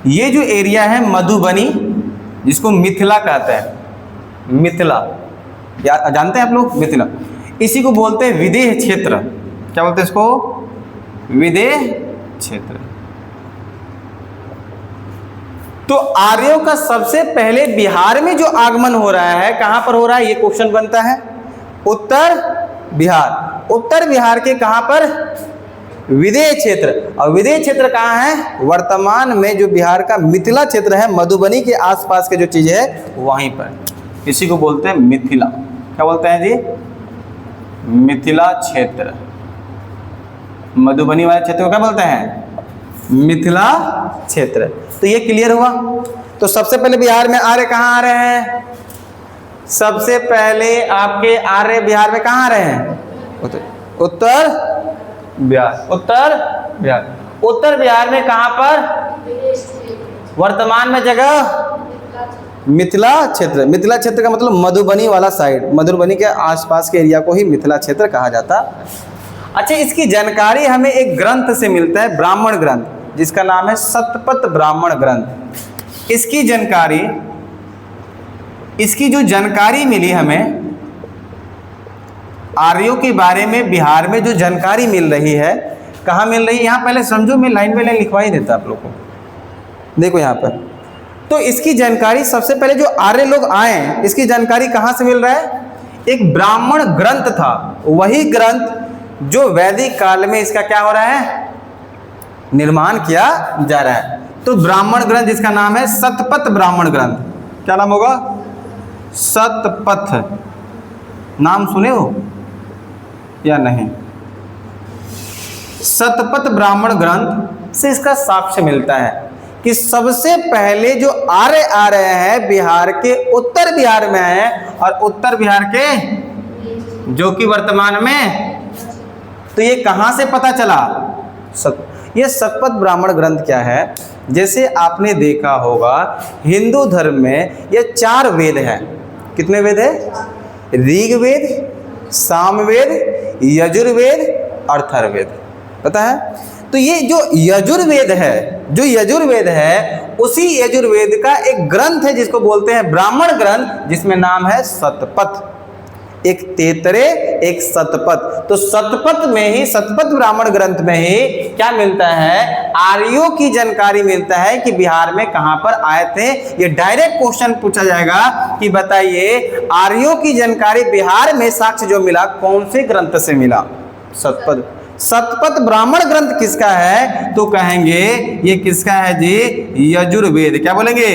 ये जो एरिया है मधुबनी, जिसको मिथिला कहते हैं, मिथिला या जानते हैं आप लोग, मिथिला, इसी को बोलते हैं विदेह क्षेत्र। क्या बोलते हैं इसको, विदेह क्षेत्र। तो आर्यों का सबसे पहले बिहार में जो आगमन हो रहा है, कहां पर हो रहा है, ये क्वेश्चन बनता है, उत्तर बिहार। उत्तर बिहार के कहां पर, विदेह क्षेत्र। और विदेह क्षेत्र कहाँ है, वर्तमान में जो बिहार का मिथिला क्षेत्र है, मधुबनी के आसपास के जो चीज है वहीं पर। इसी को बोलते हैं मिथिला। क्या बोलते हैं जी, मिथिला क्षेत्र। मधुबनी वाले क्षेत्र को क्या बोलते हैं, मिथिला क्षेत्र। तो ये क्लियर हुआ। तो सबसे पहले बिहार में आर्य कहाँ आ रहे हैं, सबसे पहले आपके आर्य बिहार में कहाँ आ रहे हैं, उत्तर बिहार। उत्तर बिहार, उत्तर बिहार में कहाँ पर, वर्तमान में जगह मिथिला क्षेत्र। मिथिला क्षेत्र का मतलब मधुबनी वाला साइड, मधुबनी के आसपास के एरिया को ही मिथिला क्षेत्र कहा जाता। अच्छा, इसकी जानकारी हमें एक ग्रंथ से मिलता है, ब्राह्मण ग्रंथ, जिसका नाम है शतपथ ब्राह्मण ग्रंथ। इसकी जानकारी, इसकी जो जानकारी मिली हमें आर्यों के बारे में, बिहार में जो जानकारी मिल रही है, कहाँ मिल रही है, यहाँ पहले समझो, मैं लाइन बाई लाइन लिखवा ही देता आप लोग को। देखो यहाँ पर, तो इसकी जानकारी सबसे पहले जो आर्य लोग आए, इसकी जानकारी कहाँ से मिल रहा है, एक ब्राह्मण ग्रंथ था, वही ग्रंथ जो वैदिक काल में इसका क्या हो रहा है, निर्माण किया जा रहा है। तो ब्राह्मण ग्रंथ जिसका नाम है शतपथ ब्राह्मण ग्रंथ। क्या नाम होगा, शतपथ। नाम सुने हो या नहीं, शतपथ ब्राह्मण ग्रंथ से इसका साक्ष्य मिलता है कि सबसे पहले जो आर्य आ रहे हैं बिहार के उत्तर बिहार में है, और उत्तर बिहार के जो कि वर्तमान में, तो ये कहां से पता चला, ये शतपथ ब्राह्मण ग्रंथ क्या है, जैसे आपने देखा होगा हिंदू धर्म में ये 4 वेद हैं। कितने वेद है, ऋग्वेद, सामवेद, यजुर्वेद और अथर्ववेद, पता है। तो ये जो यजुर्वेद है, जो यजुर्वेद है, उसी यजुर्वेद का एक ग्रंथ है जिसको बोलते हैं ब्राह्मण ग्रंथ, जिसमें नाम है शतपथ। एक तेतरे, एक शतपथ। तो शतपथ में ही, शतपथ ब्राह्मण ग्रंथ में ही क्या मिलता है, आर्यों की जानकारी मिलता है कि बिहार में कहां पर आए थे। ये डायरेक्ट क्वेश्चन पूछा जाएगा कि बताइए आर्यों की जानकारी बिहार में साक्ष्य जो मिला कौन से ग्रंथ से मिला, शतपथ। शतपथ ब्राह्मण ग्रंथ किसका है, तो कहेंगे ये किसका है जी, यजुर्वेद। क्या बोलेंगे,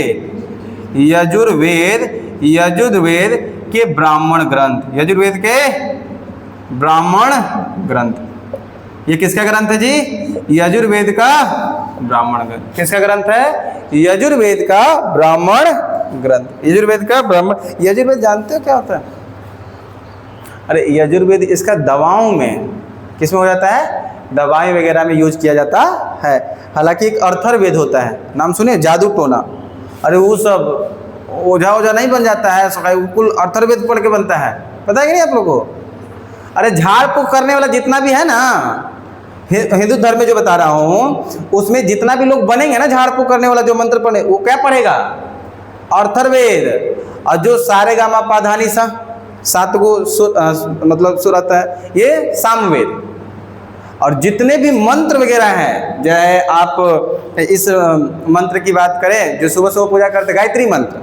यजुर्वेद, यजुर्वेद के ब्राह्मण ग्रंथ, यजुर्वेद के ब्राह्मण ग्रंथ। ये किसका ग्रंथ है जी, यजुर्वेद का ब्राह्मण ग्रंथ। किसका ग्रंथ है, यजुर्वेद का ब्राह्मण ग्रंथ। यजुर्वेद का ब्राह्मण, यजुर्वेद जानते हो क्या होता है, अरे यजुर्वेद इसका दवाओं में, किसमें हो जाता है, दवाई वगैरह में यूज किया जाता है। हालांकि एक अर्थरवेद होता है, नाम सुने, जादू टोना, अरे वो सब ओझा ओझा नहीं बन जाता है, कुल अर्थरवेद पढ़ के बनता है, पता है कि नहीं आप लोगों को। अरे झाड़ फूक करने वाला जितना भी है ना, हिंदू धर्म में जो बता रहा हूँ, उसमें जितना भी लोग बनेंगे ना झाड़ फूक करने वाला जो मंत्र पढ़े, वो क्या पढ़ेगा, अर्थरवेद। और जो सारे गामा पाधानी सा 7 गो मतलब सुर आता है, ये सामवेद। और जितने भी मंत्र वगैरह हैं, चाहे आप इस मंत्र की बात करें जो सुबह सुबह पूजा करते, गायत्री मंत्र,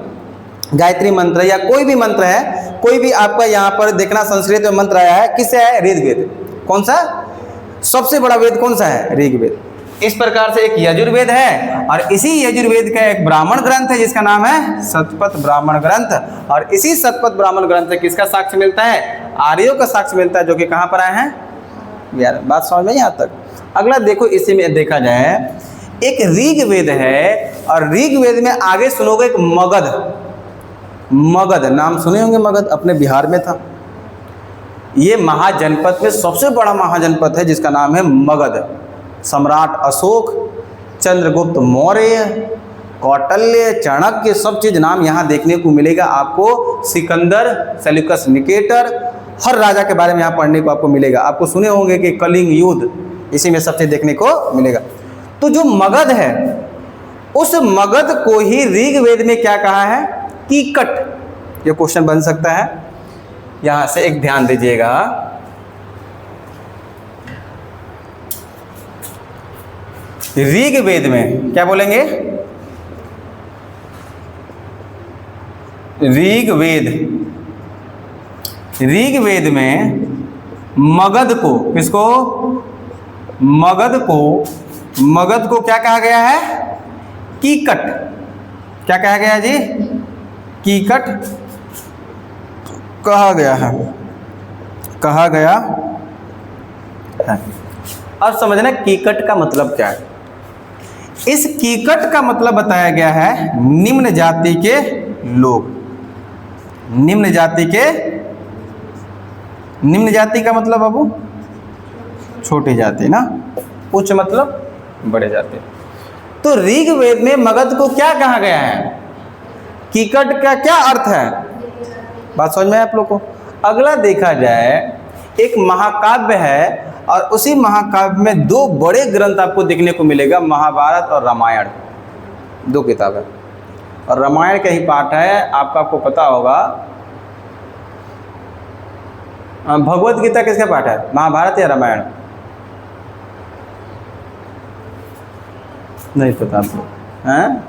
गायत्री मंत्र या कोई भी मंत्र है, कोई भी आपका यहाँ पर देखना संस्कृत में मंत्र आया है, किससे है, ऋग्वेद। कौन सा सबसे बड़ा वेद कौन सा है, ऋग्वेद। इस प्रकार से एक यजुर्वेद है, और इसी यजुर्वेद का एक ब्राह्मण ग्रंथ है जिसका नाम है शतपथ ब्राह्मण ग्रंथ। और इसी शतपथ ब्राह्मण ग्रंथ से किसका साक्ष्य मिलता है, आर्यों का साक्ष्य मिलता है, जो कि कहाँ पर आए हैं, यार बात समझ में यहाँ तक। अगला देखो, इसी में देखा जाए एक ऋग्वेद है, और ऋग्वेद में आगे सुनोगे एक मगध। मगध नाम सुने होंगे, मगध अपने बिहार में था। ये महाजनपद में सबसे बड़ा महाजनपद है जिसका नाम है मगध। सम्राट अशोक, चंद्रगुप्त मौर्य, कौटल्य, चाणक्य, सब चीज नाम यहाँ देखने को मिलेगा आपको। सिकंदर, सेल्यूकस निकेटर, हर राजा के बारे में यहाँ पढ़ने को आपको मिलेगा। आपको सुने होंगे कि कलिंग युद्ध, इसी में सब चीज देखने को मिलेगा। तो जो मगध है, उस मगध को ही ऋग्वेद में क्या कहा है, कीकट। ये क्वेश्चन बन सकता है, यहां से एक ध्यान दीजिएगा। ऋग्वेद में क्या बोलेंगे, ऋग्वेद, ऋग्वेद में मगध को, किसको, मगध को, मगध को क्या कहा गया है, कीकट। क्या कहा गया है जी, कीकट कहा गया है, कहा गया है। अब समझना कीकट का मतलब क्या है। इस कीकट का मतलब बताया गया है निम्न जाति के लोग। निम्न जाति के, निम्न जाति का मतलब बाबू छोटी जाति ना, उच्च मतलब बड़े जाति। तो ऋग्वेद में मगध को क्या कहा गया है, कीकट का क्या अर्थ है, बात समझ में आप लोग को। अगला देखा जाए, एक महाकाव्य है, और उसी महाकाव्य में 2 बड़े ग्रंथ आपको देखने को मिलेगा, महाभारत और रामायण। 2 किताब है, और रामायण का ही पाठ है। आपको पता होगा भगवत गीता किसका पाठ है, महाभारत या रामायण, नहीं पता आपको, हैं,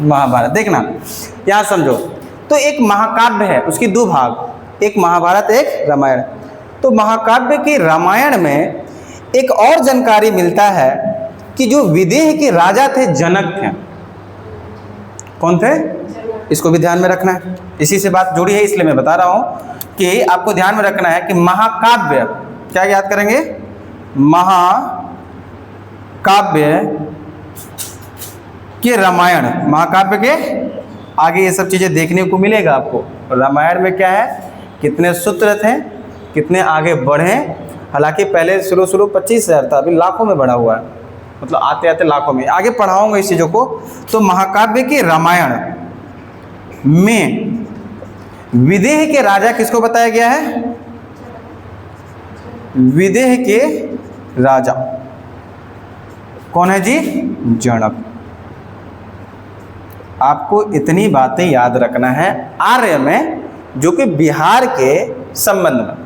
महाभारत। देखना यहाँ समझो, तो एक महाकाव्य है, उसकी 2 भाग, एक महाभारत एक रामायण। तो महाकाव्य के रामायण में एक और जानकारी मिलता है कि जो विदेह के राजा थे जनक थे। कौन थे, इसको भी ध्यान में रखना है, इसी से बात जुड़ी है इसलिए मैं बता रहा हूं कि आपको ध्यान में रखना है कि महाकाव्य, क्या याद करेंगे, महाकाव्य के रामायण, महाकाव्य के आगे ये सब चीज़ें देखने को मिलेगा आपको। रामायण में क्या है, कितने सूत्र थे, कितने आगे बढ़े। हालांकि पहले शुरू 25,000 था, अभी लाखों में बढ़ा हुआ है, मतलब आते आते लाखों में। आगे पढ़ाऊंगा इस चीज़ों को। तो महाकाव्य के रामायण में विदेह के राजा किसको बताया गया है, विदेह के राजा कौन है जी, जनक। आपको इतनी बातें याद रखना है। आर्य में जो कि बिहार के संबंध में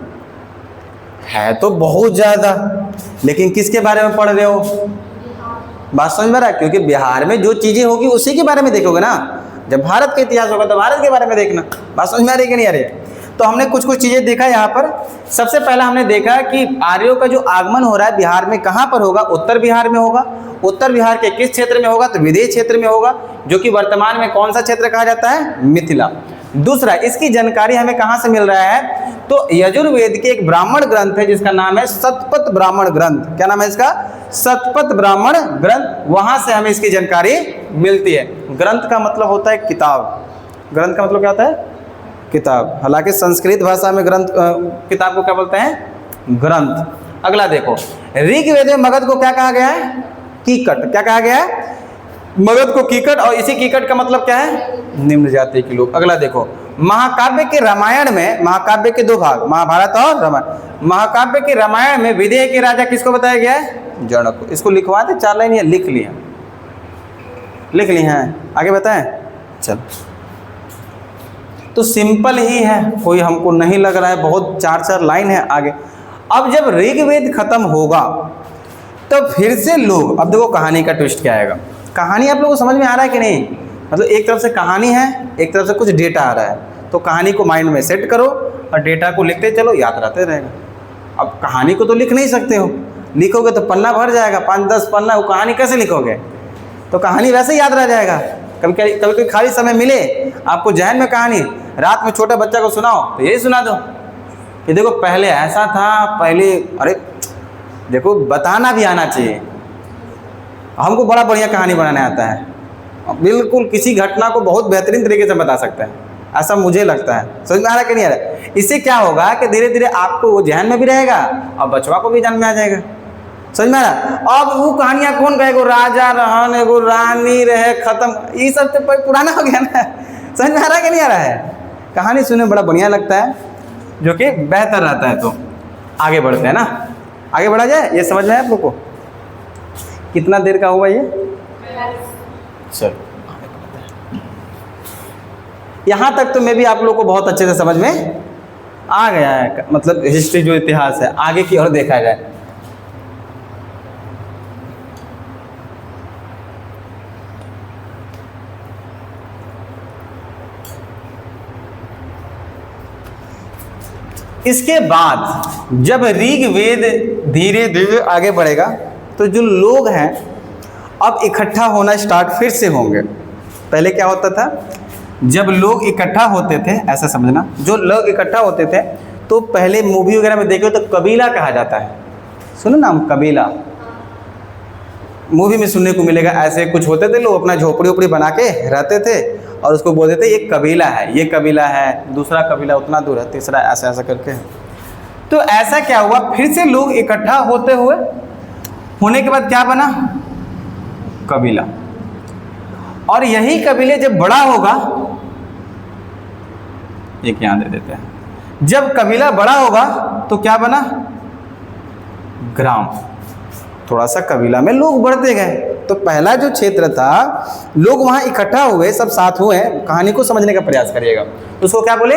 है तो बहुत ज़्यादा, लेकिन किसके बारे में पढ़ रहे हो? बात समझ में आ रहा है? क्योंकि बिहार में जो चीज़ें होगी उसी के बारे में देखोगे ना। जब भारत का इतिहास होगा तो भारत के बारे में देखना। बात समझ में आ रही है कि नहीं आ रही? तो हमने कुछ कुछ चीज़ें देखा यहाँ पर। सबसे पहला हमने देखा कि आर्यों का जो आगमन हो रहा है बिहार में, कहाँ पर होगा? उत्तर बिहार में होगा। उत्तर बिहार के किस क्षेत्र में होगा? तो विदेश क्षेत्र में होगा, जो कि वर्तमान में कौन सा क्षेत्र कहा जाता है? मिथिला। दूसरा, इसकी जानकारी हमें कहाँ से मिल रहा है? तो यजुर्वेद के एक ब्राह्मण ग्रंथ है जिसका नाम है शतपथ ब्राह्मण ग्रंथ। क्या नाम है इसका? शतपथ ब्राह्मण ग्रंथ। वहां से हमें इसकी जानकारी मिलती है। ग्रंथ का मतलब होता है किताब। ग्रंथ का मतलब क्या होता है? किताब। हालांकि संस्कृत भाषा में ग्रंथ किताब को क्या बोलते हैं? ग्रंथ। अगला देखो, ऋग्वेद में मगध को क्या कहा गया है? कीकट। क्या कहा गया है? मगध को कीकट। और इसी कीकट का मतलब क्या है? निम्न जाति के लोग। अगला देखो, महाकाव्य के रामायण में, महाकाव्य के दो भाग, महाभारत और रामायण। महाकाव्य के रामायण में विदेह के राजा किसको बताया गया है? जनक को। इसको लिखवा दे, 4 लाइन लिख लिया, लिख ली हैं। आगे बताएं? चल, तो सिंपल ही है, कोई हमको नहीं लग रहा है बहुत 4-4 लाइन है आगे। अब जब ऋग्वेद खत्म होगा तो फिर से लोग, अब देखो कहानी का ट्विस्ट क्या आएगा। कहानी आप लोगों को समझ में आ रहा है कि नहीं? मतलब एक तरफ से कहानी है, एक तरफ से कुछ डेटा आ रहा है, तो कहानी को माइंड में सेट करो और डेटा को लिखते चलो, याद रहते रहेगा। अब कहानी को तो लिख नहीं सकते हो, लिखोगे तो पन्ना भर जाएगा, 5-10 पन्ना। वो कहानी कैसे लिखोगे? तो कहानी वैसे याद रह जाएगा। कभी कभी खाली समय मिले आपको जहन में कहानी, रात में छोटे बच्चा को सुनाओ तो यही सुना दो कि देखो पहले ऐसा था, पहले, अरे देखो बताना भी आना चाहिए। हमको बड़ा बढ़िया कहानी बनाने आता है, बिल्कुल किसी घटना को बहुत बेहतरीन तरीके से बता सकते हैं, ऐसा मुझे लगता है। समझ में आ रहा है कि नहीं आ रहा है? इससे क्या होगा कि धीरे धीरे आपको वो ध्यान में भी रहेगा और बचवा को भी ध्यान में आ जाएगा। समझ में आ रहा? अब वो कहानियाँ कौन कहे? एगो राजा रहन, एगो रानी रहे, खत्म, ये सब तो पुराना हो गया ना। समझ में आ रहा है कि नहीं आ रहा है? कहानी सुनने में बड़ा बढ़िया लगता है, जो कि बेहतर रहता है। तो आगे बढ़ते हैं ना, आगे बढ़ा जाए। ये समझ में आया आप लोग को? कितना देर का हुआ ये? चलो, यहाँ तक तो मैं भी आप लोग को बहुत अच्छे से समझ में आ गया है। मतलब हिस्ट्री जो इतिहास है, आगे की ओर देखा जाए। इसके बाद जब ऋग्वेद धीरे धीरे आगे बढ़ेगा तो जो लोग हैं अब इकट्ठा होना स्टार्ट फिर से होंगे। पहले क्या होता था? जब लोग इकट्ठा होते थे, ऐसा समझना, जो लोग इकट्ठा होते थे तो पहले मूवी वगैरह में देखो तो कबीला कहा जाता है। सुनो नाम कबीला, मूवी में सुनने को मिलेगा। ऐसे कुछ होते थे लोग, अपना झोपड़ी उपड़ी बना के रहते थे और उसको बोलते थे ये कबीला है, ये कबीला है, दूसरा कबीला उतना दूर है, तीसरा, ऐसा ऐसा करके। तो ऐसा क्या हुआ, फिर से लोग इकट्ठा होते हुए होने के बाद क्या बना? कबीला। और यही कबीले जब बड़ा होगा, एक यहाँ दे देते हैं, जब कबीला बड़ा होगा तो क्या बना? ग्राम। थोड़ा सा कबीला में लोग बढ़ते गए। तो पहला जो क्षेत्र था, लोग वहाँ इकट्ठा हुए, सब साथ हुए। कहानी को समझने का प्रयास करिएगा। उसको क्या बोले?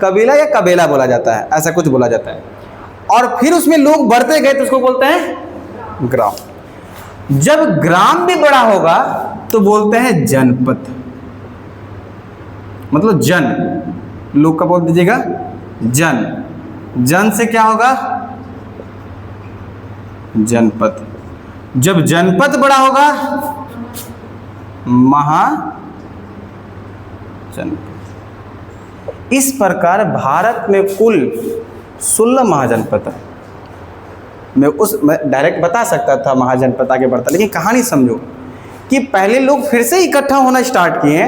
कबीला या कबीला बोला जाता है, ऐसा कुछ बोला जाता है। और फिर उसमें लोग बढ़ते गए तो उसको बोलते हैं ग्राम। जब ग्राम भी बड़ा होगा तो बोलते हैं जनपद। मतलब जन, लोग का बोल दीजिएगा जन। जन से क्या होगा? जनपद। जब जनपद बड़ा होगा महाजनपद। इस प्रकार भारत में कुल 16 महाजनपद है। मैं डायरेक्ट बता सकता था महाजनपद आगे बढ़ता, लेकिन कहानी समझो कि पहले लोग फिर से इकट्ठा होना स्टार्ट किए।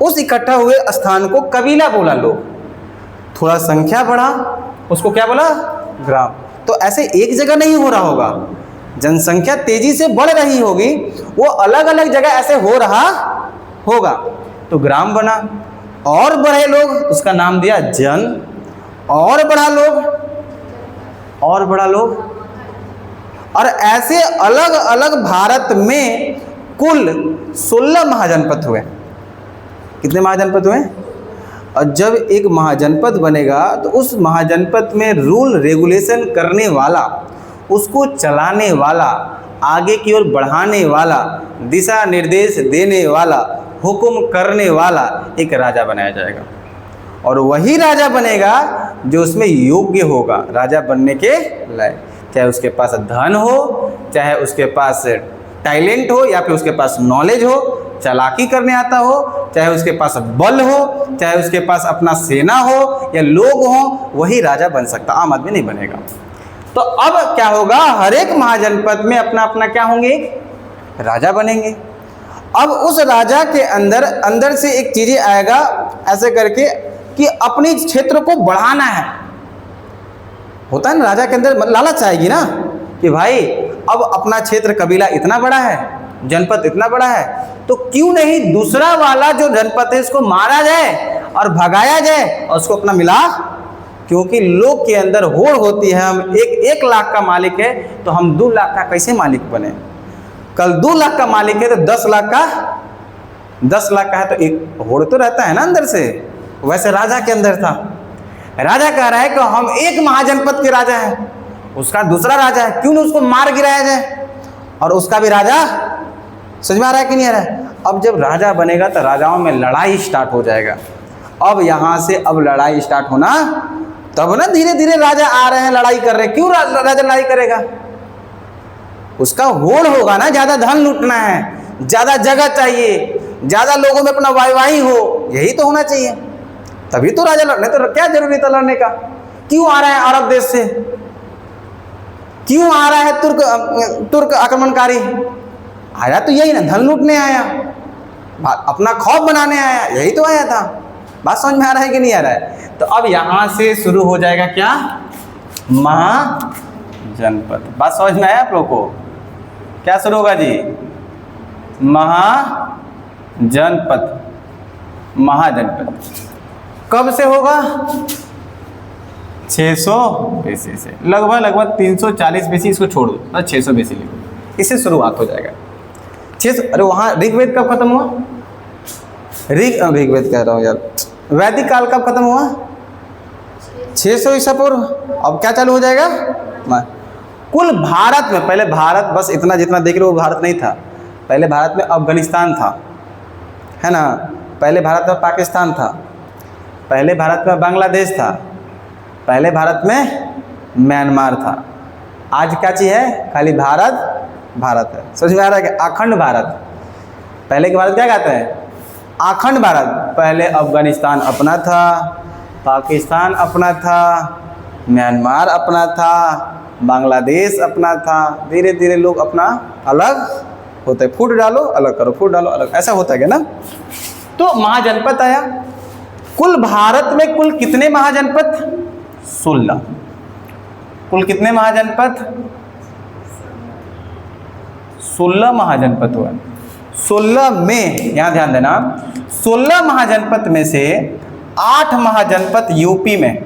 उस इकट्ठा हुए स्थान को कबीला बोला लोग। थोड़ा संख्या बढ़ा, उसको क्या बोला? ग्राम। तो ऐसे एक जगह नहीं हो रहा होगा, जनसंख्या तेजी से बढ़ रही होगी, वो अलग अलग जगह ऐसे हो रहा होगा तो ग्राम बना। और बढ़े लोग, उसका नाम दिया जन। और बढ़ा लोग, और बढ़ा लोग, और ऐसे अलग अलग भारत में कुल 16 महाजनपद हुए। कितने महाजनपद हुए? और जब एक महाजनपद बनेगा तो उस महाजनपद में रूल रेगुलेशन करने वाला, उसको चलाने वाला, आगे की ओर बढ़ाने वाला, दिशा निर्देश देने वाला, हुक्म करने वाला एक राजा बनाया जाएगा। और वही राजा बनेगा जो उसमें योग्य होगा राजा बनने के लायक, चाहे उसके पास धन हो, चाहे उसके पास टैलेंट हो, या फिर उसके पास नॉलेज हो, चालाकी करने आता हो, चाहे उसके पास बल हो, चाहे उसके पास अपना सेना हो या लोग हो, वही राजा बन सकता, आम आदमी नहीं बनेगा। तो अब क्या होगा, हर एक महाजनपद में अपना अपना क्या होंगे, राजा बनेंगे। अब उस राजा के अंदर से एक चीज़ें आएगा ऐसे करके कि अपने क्षेत्र को बढ़ाना है। होता है ना, राजा के अंदर लालच आएगी ना कि भाई अब अपना क्षेत्र कबीला इतना बड़ा है, जनपद इतना बड़ा है, तो क्यों नहीं दूसरा वाला जो जनपद है इसको मारा जाए और भगाया जाए और उसको अपना मिला। क्योंकि लोग के अंदर होड़ होती है, हम एक लाख का मालिक है तो हम 2 लाख का कैसे मालिक बने। कल 2 लाख का मालिक है तो 10 लाख का है तो एक होड़ तो रहता है ना अंदर से। वैसे राजा के अंदर था। राजा कह रहा है कि हम एक महाजनपद के राजा हैं, उसका दूसरा राजा है, क्यों नहीं उसको मार गिराया जाए और उसका भी राजा। समझ में आ रहा है कि नहीं आ रहा है। अब जब राजा बनेगा तो राजाओं में लड़ाई स्टार्ट हो जाएगा। अब यहाँ से अब लड़ाई स्टार्ट होना, तब ना धीरे धीरे राजा आ रहे हैं, लड़ाई कर रहे हैं। क्यों राजा लड़ाई करेगा, उसका होड़ होगा ना, ज़्यादा धन लूटना है, ज़्यादा जगह चाहिए, ज़्यादा लोगों में अपना वाहवाही हो, यही तो होना चाहिए, तभी तो राजा लड़ने। तो क्या जरूरी था लड़ने का। क्यों आ रहा है अरब देश से, क्यों आ रहा है तुर्क आक्रमणकारी, आया तो यही ना, धन लूटने आया, अपना खौफ बनाने आया, यही तो आया था। बात समझ में आ रहा है कि नहीं आ रहा है। तो अब यहाँ से शुरू हो जाएगा क्या, महाजनपद। बात समझ में आया आप लोग को, क्या शुरू होगा जी, महाजनपद। कब से होगा, 600 BC से, लगभग 340 BC, इसको छोड़ दो, बस 600 BC लिखो, इससे शुरुआत हो जाएगा। 600, अरे वहाँ ऋग्वेद कब खत्म हुआ, ऋग्वेद कह रहा हूँ यार, वैदिक काल कब खत्म हुआ, 600 ईसा पूर्व। अब क्या चालू हो जाएगा, कुल भारत में, पहले भारत बस इतना जितना देख रहे हो भारत नहीं था, पहले भारत में अफगानिस्तान था, है ना, पहले भारत में पाकिस्तान था, पहले भारत में बांग्लादेश था, पहले भारत में म्यांमार था। आज क्या चीज़ है, खाली भारत है। समझ में आ रहा है कि अखंड भारत, पहले के भारत क्या कहते हैं, अखंड भारत। पहले अफगानिस्तान अपना था, पाकिस्तान अपना था, म्यांमार अपना था, बांग्लादेश अपना था। धीरे धीरे लोग अपना अलग होते, फूट डालो अलग करो, फूट डालो अलग, ऐसा होता है ना। तो महाजनपद आया। कुल भारत में कुल कितने महाजनपद, 16। कुल कितने महाजनपद, 16 महाजनपद हुआ। 16 में, यहाँ ध्यान देना, 16 महाजनपद में से 8 महाजनपद यूपी में,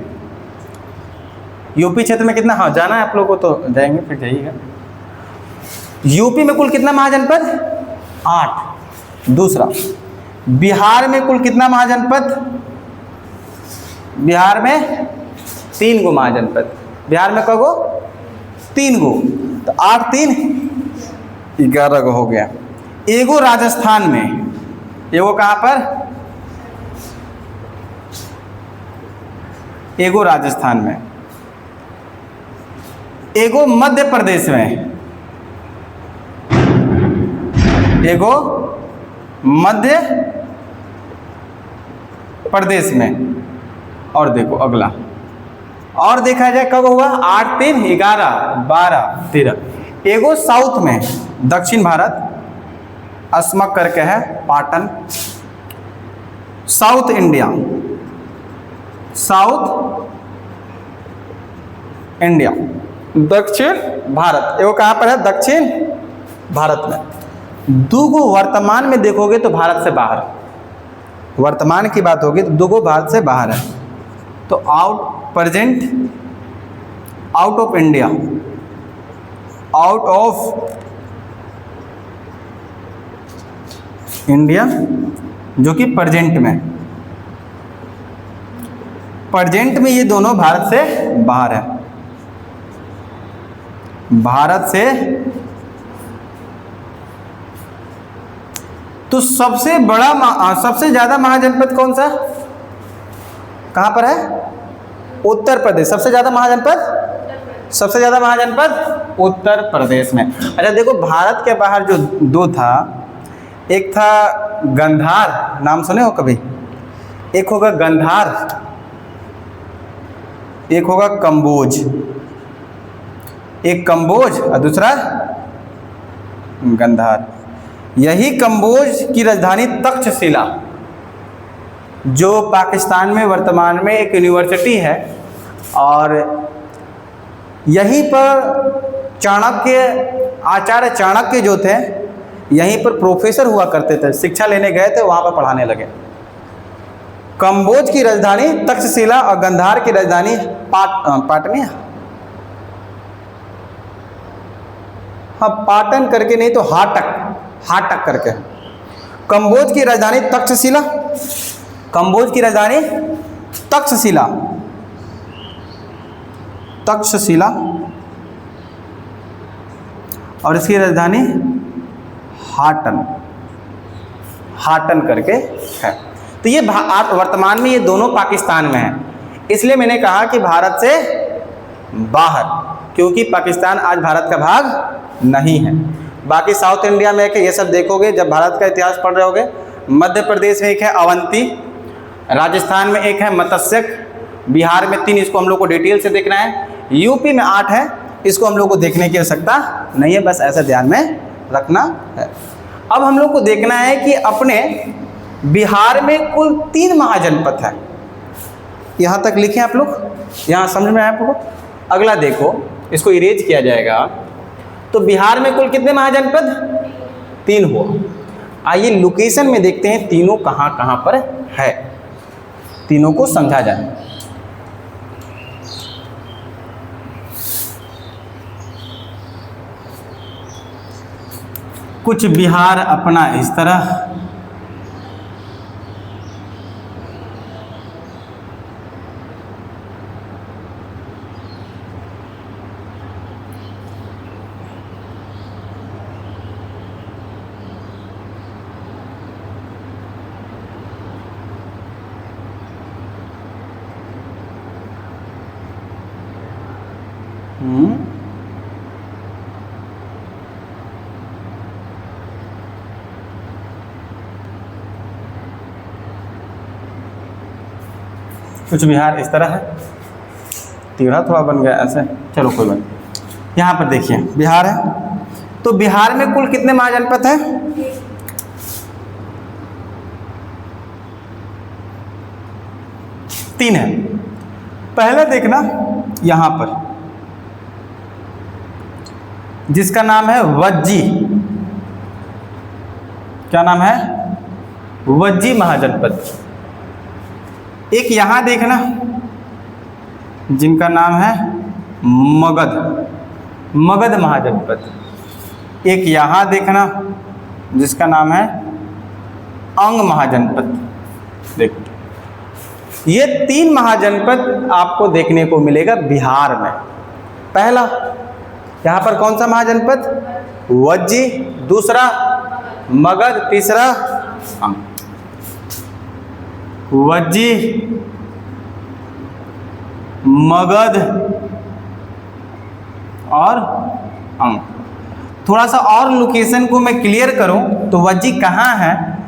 यूपी क्षेत्र में कितना, हाँ जाना है आप लोगों को तो जाएंगे, फिर जाइएगा। यूपी में कुल कितना महाजनपद, 8। दूसरा, बिहार में कुल कितना महाजनपद, बिहार में 3 गो महाजनपद। बिहार में कगो, 3 गो, तो 8 3 11 गो हो गया। एगो राजस्थान में, एगो कहाँ पर, एगो राजस्थान में, एगो मध्य प्रदेश में, एगो मध्य प्रदेश में। और देखो अगला, और देखा जाए कब हुआ, 8 3 11 12 13। एगो साउथ में, दक्षिण भारत, अस्मक करके है, पाटन, साउथ इंडिया, दक्षिण भारत। एगो कहाँ पर है, दक्षिण भारत में। 2 गो वर्तमान में देखोगे तो भारत से बाहर, वर्तमान की बात होगी तो 2 गो भारत से बाहर है। तो present out of India, out of India, जो कि प्रेजेंट में, प्रेजेंट में ये दोनों भारत से बाहर है, भारत से। तो सबसे सबसे ज्यादा महाजनपद कौन सा, कहां पर है? उत्तर प्रदेश। सबसे ज्यादा महाजनपद उत्तर प्रदेश में। अच्छा देखो, भारत के बाहर जो दो था, एक था गंधार, नाम सुने हो कभी? एक होगा गंधार, एक होगा कंबोज। एक कंबोज और दूसरा गंधार। यही कंबोज की राजधानी तक्षशिला, जो पाकिस्तान में वर्तमान में एक यूनिवर्सिटी है, और यहीं पर आचार्य चाणक्य जो थे, यहीं पर प्रोफेसर हुआ करते थे, शिक्षा लेने गए थे, वहाँ पर पढ़ाने लगे। कंबोज की राजधानी तक्षशिला और गंधार की राजधानी पाटन, हाँ पाटन करके नहीं तो हाटक करके। कंबोज की राजधानी तक्षशिला, तक्षशिला और इसकी राजधानी हाटन करके है। तो ये वर्तमान में ये दोनों पाकिस्तान में हैं। इसलिए मैंने कहा कि भारत से बाहर, क्योंकि पाकिस्तान आज भारत का भाग नहीं है। बाकी साउथ इंडिया में एक ये सब देखोगे जब भारत का इतिहास पढ़ रहे होगे। मध्य प्रदेश में एक है अवंती, राजस्थान में एक है मत्स्यक, बिहार में 3, इसको हम लोग को डिटेल से देखना है। यूपी में 8 है, इसको हम लोग को देखने की आवश्यकता नहीं है, बस ऐसा ध्यान में रखना है। अब हम लोग को देखना है कि अपने बिहार में कुल 3 महाजनपद है। यहाँ तक लिखें आप लोग, यहाँ समझ में आया आपको? अगला देखो, इसको इरेज किया जाएगा। तो बिहार में कुल कितने महाजनपद? 3 हुआ। आइए लोकेशन में देखते हैं तीनों कहाँ कहाँ पर है, तीनों को समझा जाए। कुछ बिहार अपना इस तरह, कुछ बिहार इस तरह है, टेढ़ा थोड़ा बन गया ऐसे, चलो कोई बात नहीं। यहाँ पर देखिए बिहार है, तो बिहार में कुल कितने महाजनपद हैं? 3 है। पहले देखना यहाँ पर, जिसका नाम है वज्जी। क्या नाम है? वज्जी महाजनपद। एक यहाँ देखना जिनका नाम है मगध महाजनपद। एक यहाँ देखना जिसका नाम है अंग महाजनपद। देखो ये 3 महाजनपद आपको देखने को मिलेगा बिहार में। पहला यहाँ पर कौन सा महाजनपद? वज्जी, दूसरा मगध, तीसरा अंग। वज्जी, मगध और अंग। थोड़ा सा और लोकेशन को मैं क्लियर करूं तो वज्जी कहाँ है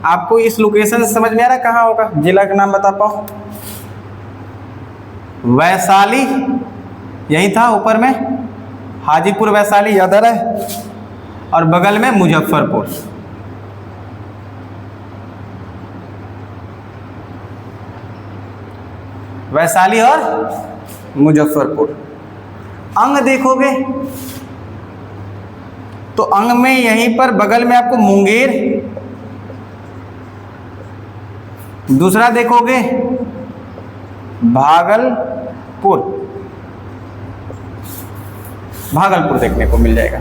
आपको इस लोकेशन से समझ में आ रहा है? कहाँ होगा? जिला का नाम बता पाओ। वैशाली, यही था ऊपर में, हाजीपुर वैशाली याद आ रहा है, और बगल में मुजफ्फरपुर। वैशाली और मुजफ्फरपुर। अंग देखोगे तो अंग में यहीं पर बगल में आपको मुंगेर, दूसरा देखोगे भागलपुर देखने को मिल जाएगा।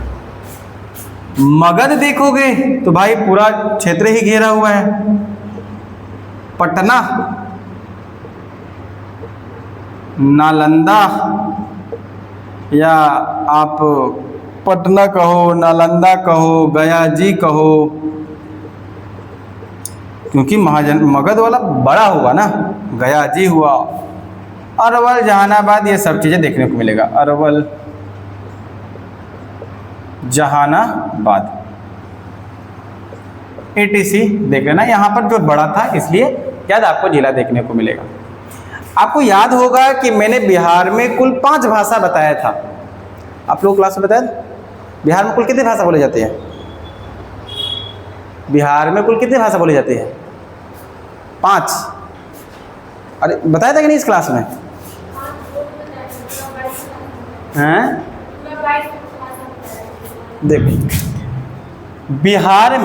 मगध देखोगे तो भाई पूरा क्षेत्र ही घेरा हुआ है। पटना नालंदा, या आप पटना कहो, नालंदा कहो, गया जी कहो, क्योंकि मगध वाला बड़ा हुआ ना, गया जी हुआ, अरवल, जहानाबाद, ये सब चीज़ें देखने को मिलेगा। अरवल, जहानाबाद, ATC देख लेना। यहाँ पर जो बड़ा था इसलिए याद आपको जिला देखने को मिलेगा। आपको याद होगा कि मैंने बिहार में कुल 5 भाषा बताया था। आप लोग क्लास में बताया था बिहार में कुल कितनी भाषा बोली जाती है? बिहार में कुल कितनी भाषा बोली जाती है? 5। अरे बताया था कि नहीं इस क्लास में? हैं? देखो, बिहार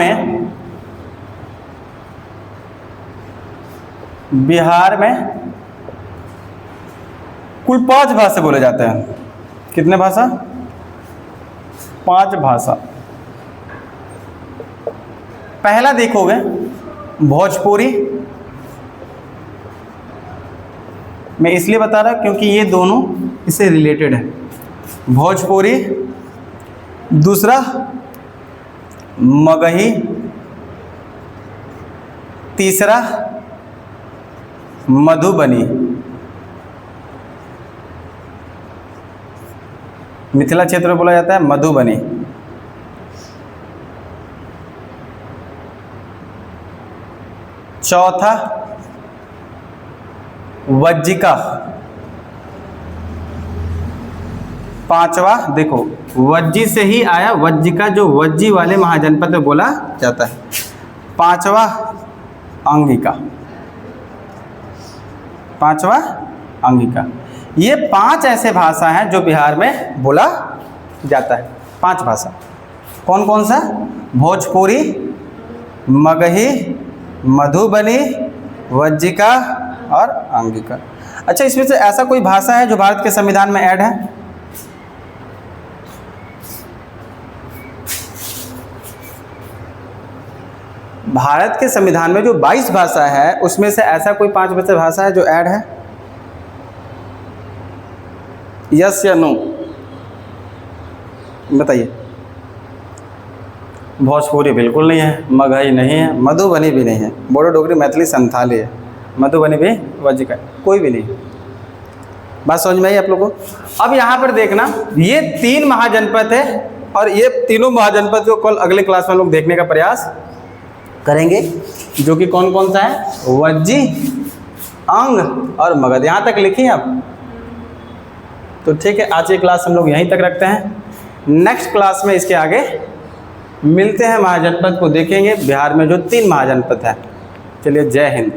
में कुल 5 भाषा बोले जाते हैं। कितने भाषा? 5 भाषा। पहला देखोगे भोजपुरी, मैं इसलिए बता रहा क्योंकि ये दोनों इससे रिलेटेड है। भोजपुरी, दूसरा मगही, तीसरा मधुबनी। मिथिला क्षेत्र में बोला जाता है मधुबनी। चौथा वज्जिका। 5वां देखो, वज्जी से ही आया, वज्जिका जो वज्जी वाले महाजनपद में बोला जाता है। 5वां अंगिका। 5वां अंगिका। ये 5 ऐसे भाषा हैं जो बिहार में बोला जाता है। 5 भाषा कौन कौन सा? भोजपुरी, मगही, मधुबनी, वज्जिका और अंगिका। अच्छा, इसमें से ऐसा कोई भाषा है जो भारत के संविधान में ऐड है? भारत के संविधान में जो 22 भाषा है उसमें से ऐसा कोई 5 में से भाषा है जो ऐड है? यस या नो बताइए। भोजपुरी बिल्कुल नहीं है, मगही नहीं है, मधुबनी भी नहीं है, बोडो, डोगरी, मैथिली, संथाली है, मधुबनी भी, वज्जिका कोई भी नहीं। बात समझ में आई आप लोगों को? अब यहाँ पर देखना, ये 3 महाजनपद है और ये तीनों महाजनपद को कल अगले क्लास में लोग देखने का प्रयास करेंगे, जो कि कौन कौन सा है? वज्जी, अंग और मगध। यहाँ तक लिखिए आप। तो ठीक है, आज की क्लास हम लोग यहीं तक रखते हैं। नेक्स्ट क्लास में इसके आगे मिलते हैं, महाजनपद को देखेंगे, बिहार में जो 3 महाजनपद है। चलिए, जय हिंद।